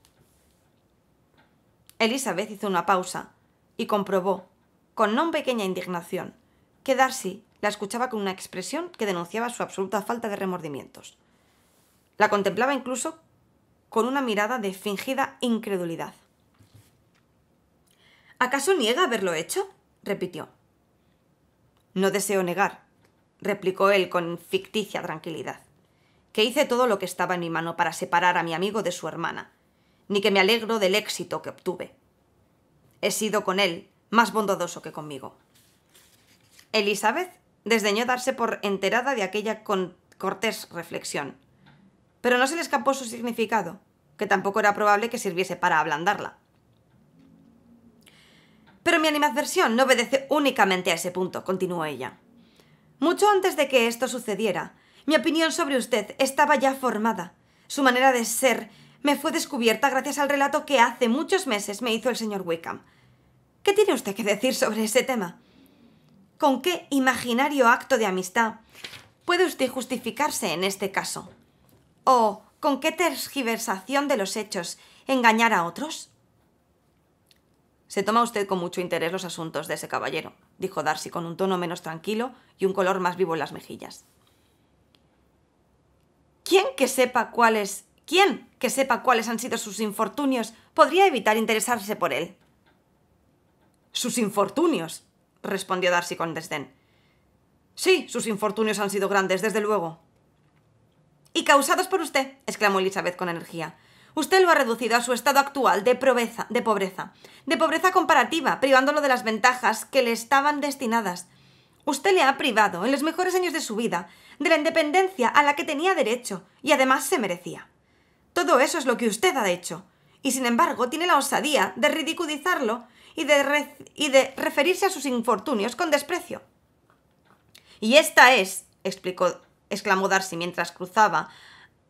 Elizabeth hizo una pausa y comprobó, con no pequeña indignación, que Darcy la escuchaba con una expresión que denunciaba su absoluta falta de remordimientos. La contemplaba incluso con una mirada de fingida incredulidad. ¿Acaso niega haberlo hecho?, repitió. No deseo negar, replicó él con ficticia tranquilidad, que hice todo lo que estaba en mi mano para separar a mi amigo de su hermana, ni que me alegro del éxito que obtuve. He sido con él más bondadoso que conmigo. Elizabeth desdeñó darse por enterada de aquella cortés reflexión, pero no se le escapó su significado, que tampoco era probable que sirviese para ablandarla. Pero mi animadversión no obedece únicamente a ese punto, continuó ella. Mucho antes de que esto sucediera, mi opinión sobre usted estaba ya formada. Su manera de ser me fue descubierta gracias al relato que hace muchos meses me hizo el señor Wickham. ¿Qué tiene usted que decir sobre ese tema? ¿Con qué imaginario acto de amistad puede usted justificarse en este caso? ¿O con qué tergiversación de los hechos engañar a otros? Se toma usted con mucho interés los asuntos de ese caballero, dijo Darcy con un tono menos tranquilo y un color más vivo en las mejillas. ¿Quién que sepa cuáles han sido sus infortunios podría evitar interesarse por él? ¿Sus infortunios?, respondió Darcy con desdén. Sí, sus infortunios han sido grandes, desde luego. —Y causados por usted —exclamó Elizabeth con energía—. Usted lo ha reducido a su estado actual de pobreza comparativa, privándolo de las ventajas que le estaban destinadas. Usted le ha privado, en los mejores años de su vida, de la independencia a la que tenía derecho y además se merecía. Todo eso es lo que usted ha hecho, y sin embargo tiene la osadía de ridiculizarlo y de referirse a sus infortunios con desprecio. Y esta es, exclamó Darcy mientras cruzaba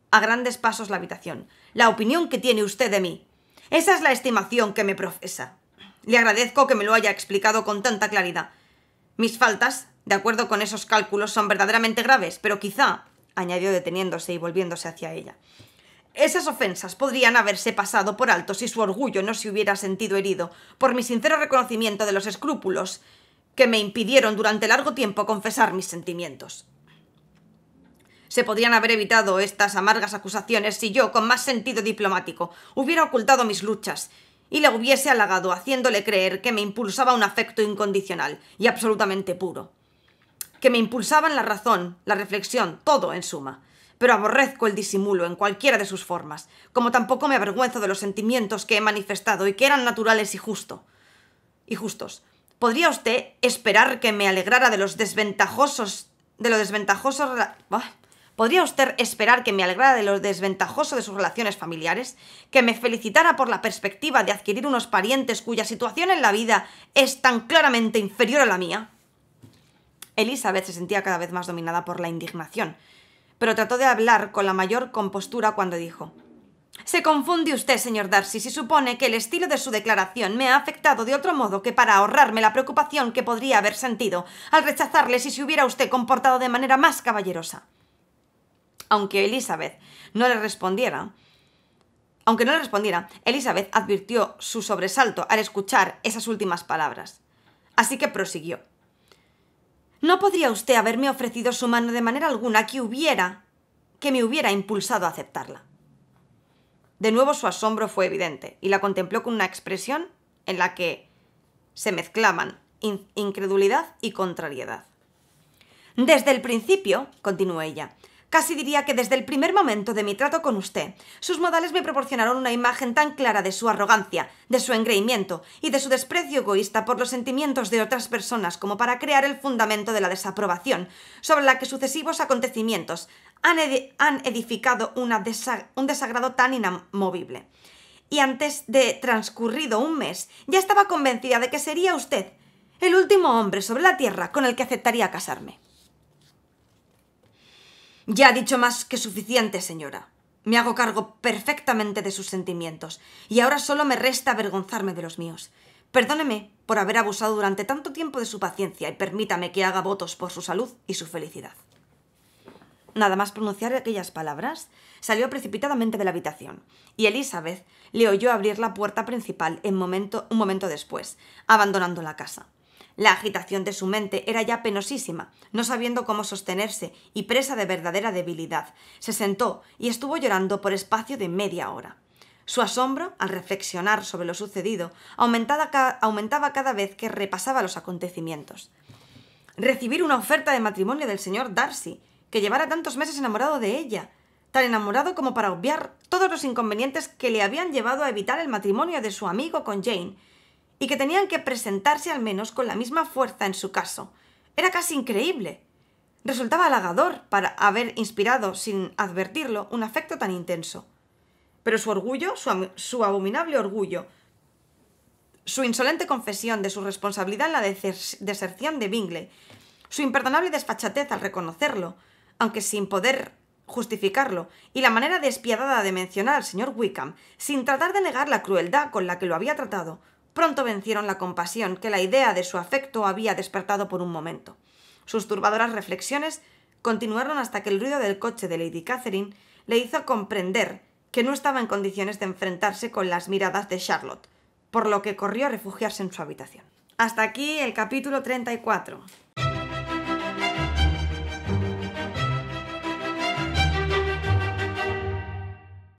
a grandes pasos la habitación, la opinión que tiene usted de mí. Esa es la estimación que me profesa. Le agradezco que me lo haya explicado con tanta claridad. Mis faltas, de acuerdo con esos cálculos, son verdaderamente graves, pero quizá, añadió deteniéndose y volviéndose hacia ella, esas ofensas podrían haberse pasado por alto si su orgullo no se hubiera sentido herido por mi sincero reconocimiento de los escrúpulos que me impidieron durante largo tiempo confesar mis sentimientos. Se podrían haber evitado estas amargas acusaciones si yo, con más sentido diplomático, hubiera ocultado mis luchas y le hubiese halagado haciéndole creer que me impulsaba un afecto incondicional y absolutamente puro. Que me impulsaban la razón, la reflexión, todo en suma. Pero aborrezco el disimulo en cualquiera de sus formas, como tampoco me avergüenzo de los sentimientos que he manifestado y que eran naturales y justos. ¿Podría usted esperar que me alegrara de lo desventajoso de sus relaciones familiares? ¿Que me felicitara por la perspectiva de adquirir unos parientes cuya situación en la vida es tan claramente inferior a la mía? Elizabeth se sentía cada vez más dominada por la indignación, pero trató de hablar con la mayor compostura cuando dijo: «Se confunde usted, señor Darcy, si supone que el estilo de su declaración me ha afectado de otro modo que para ahorrarme la preocupación que podría haber sentido al rechazarle si se hubiera usted comportado de manera más caballerosa». Aunque no le respondiera, Elizabeth advirtió su sobresalto al escuchar esas últimas palabras. Así que prosiguió: «No podría usted haberme ofrecido su mano de manera alguna que me hubiera impulsado a aceptarla». De nuevo su asombro fue evidente, y la contempló con una expresión en la que se mezclaban incredulidad y contrariedad. «Desde el principio», continuó ella, «casi diría que desde el primer momento de mi trato con usted, sus modales me proporcionaron una imagen tan clara de su arrogancia, de su engreimiento y de su desprecio egoísta por los sentimientos de otras personas como para crear el fundamento de la desaprobación sobre la que sucesivos acontecimientos han edificado un desagrado tan inamovible. Y antes de transcurrido un mes, ya estaba convencida de que sería usted el último hombre sobre la tierra con el que aceptaría casarme». «Ya ha dicho más que suficiente, señora. Me hago cargo perfectamente de sus sentimientos, y ahora solo me resta avergonzarme de los míos. Perdóneme por haber abusado durante tanto tiempo de su paciencia y permítame que haga votos por su salud y su felicidad». Nada más pronunciar aquellas palabras, salió precipitadamente de la habitación, y Elizabeth le oyó abrir la puerta principal un momento después, abandonando la casa. La agitación de su mente era ya penosísima. No sabiendo cómo sostenerse y presa de verdadera debilidad, se sentó y estuvo llorando por espacio de media hora. Su asombro, al reflexionar sobre lo sucedido, aumentaba cada vez que repasaba los acontecimientos. Recibir una oferta de matrimonio del señor Darcy, que llevara tantos meses enamorado de ella, tan enamorado como para obviar todos los inconvenientes que le habían llevado a evitar el matrimonio de su amigo con Jane, y que tenían que presentarse al menos con la misma fuerza en su caso. Era casi increíble. Resultaba halagador para haber inspirado, sin advertirlo, un afecto tan intenso. Pero su orgullo, su abominable orgullo, su insolente confesión de su responsabilidad en la deserción de Bingley, su imperdonable desfachatez al reconocerlo, aunque sin poder justificarlo, y la manera despiadada de mencionar al señor Wickham, sin tratar de negar la crueldad con la que lo había tratado, pronto vencieron la compasión que la idea de su afecto había despertado por un momento. Sus turbadoras reflexiones continuaron hasta que el ruido del coche de Lady Catherine le hizo comprender que no estaba en condiciones de enfrentarse con las miradas de Charlotte, por lo que corrió a refugiarse en su habitación. Hasta aquí el capítulo 34.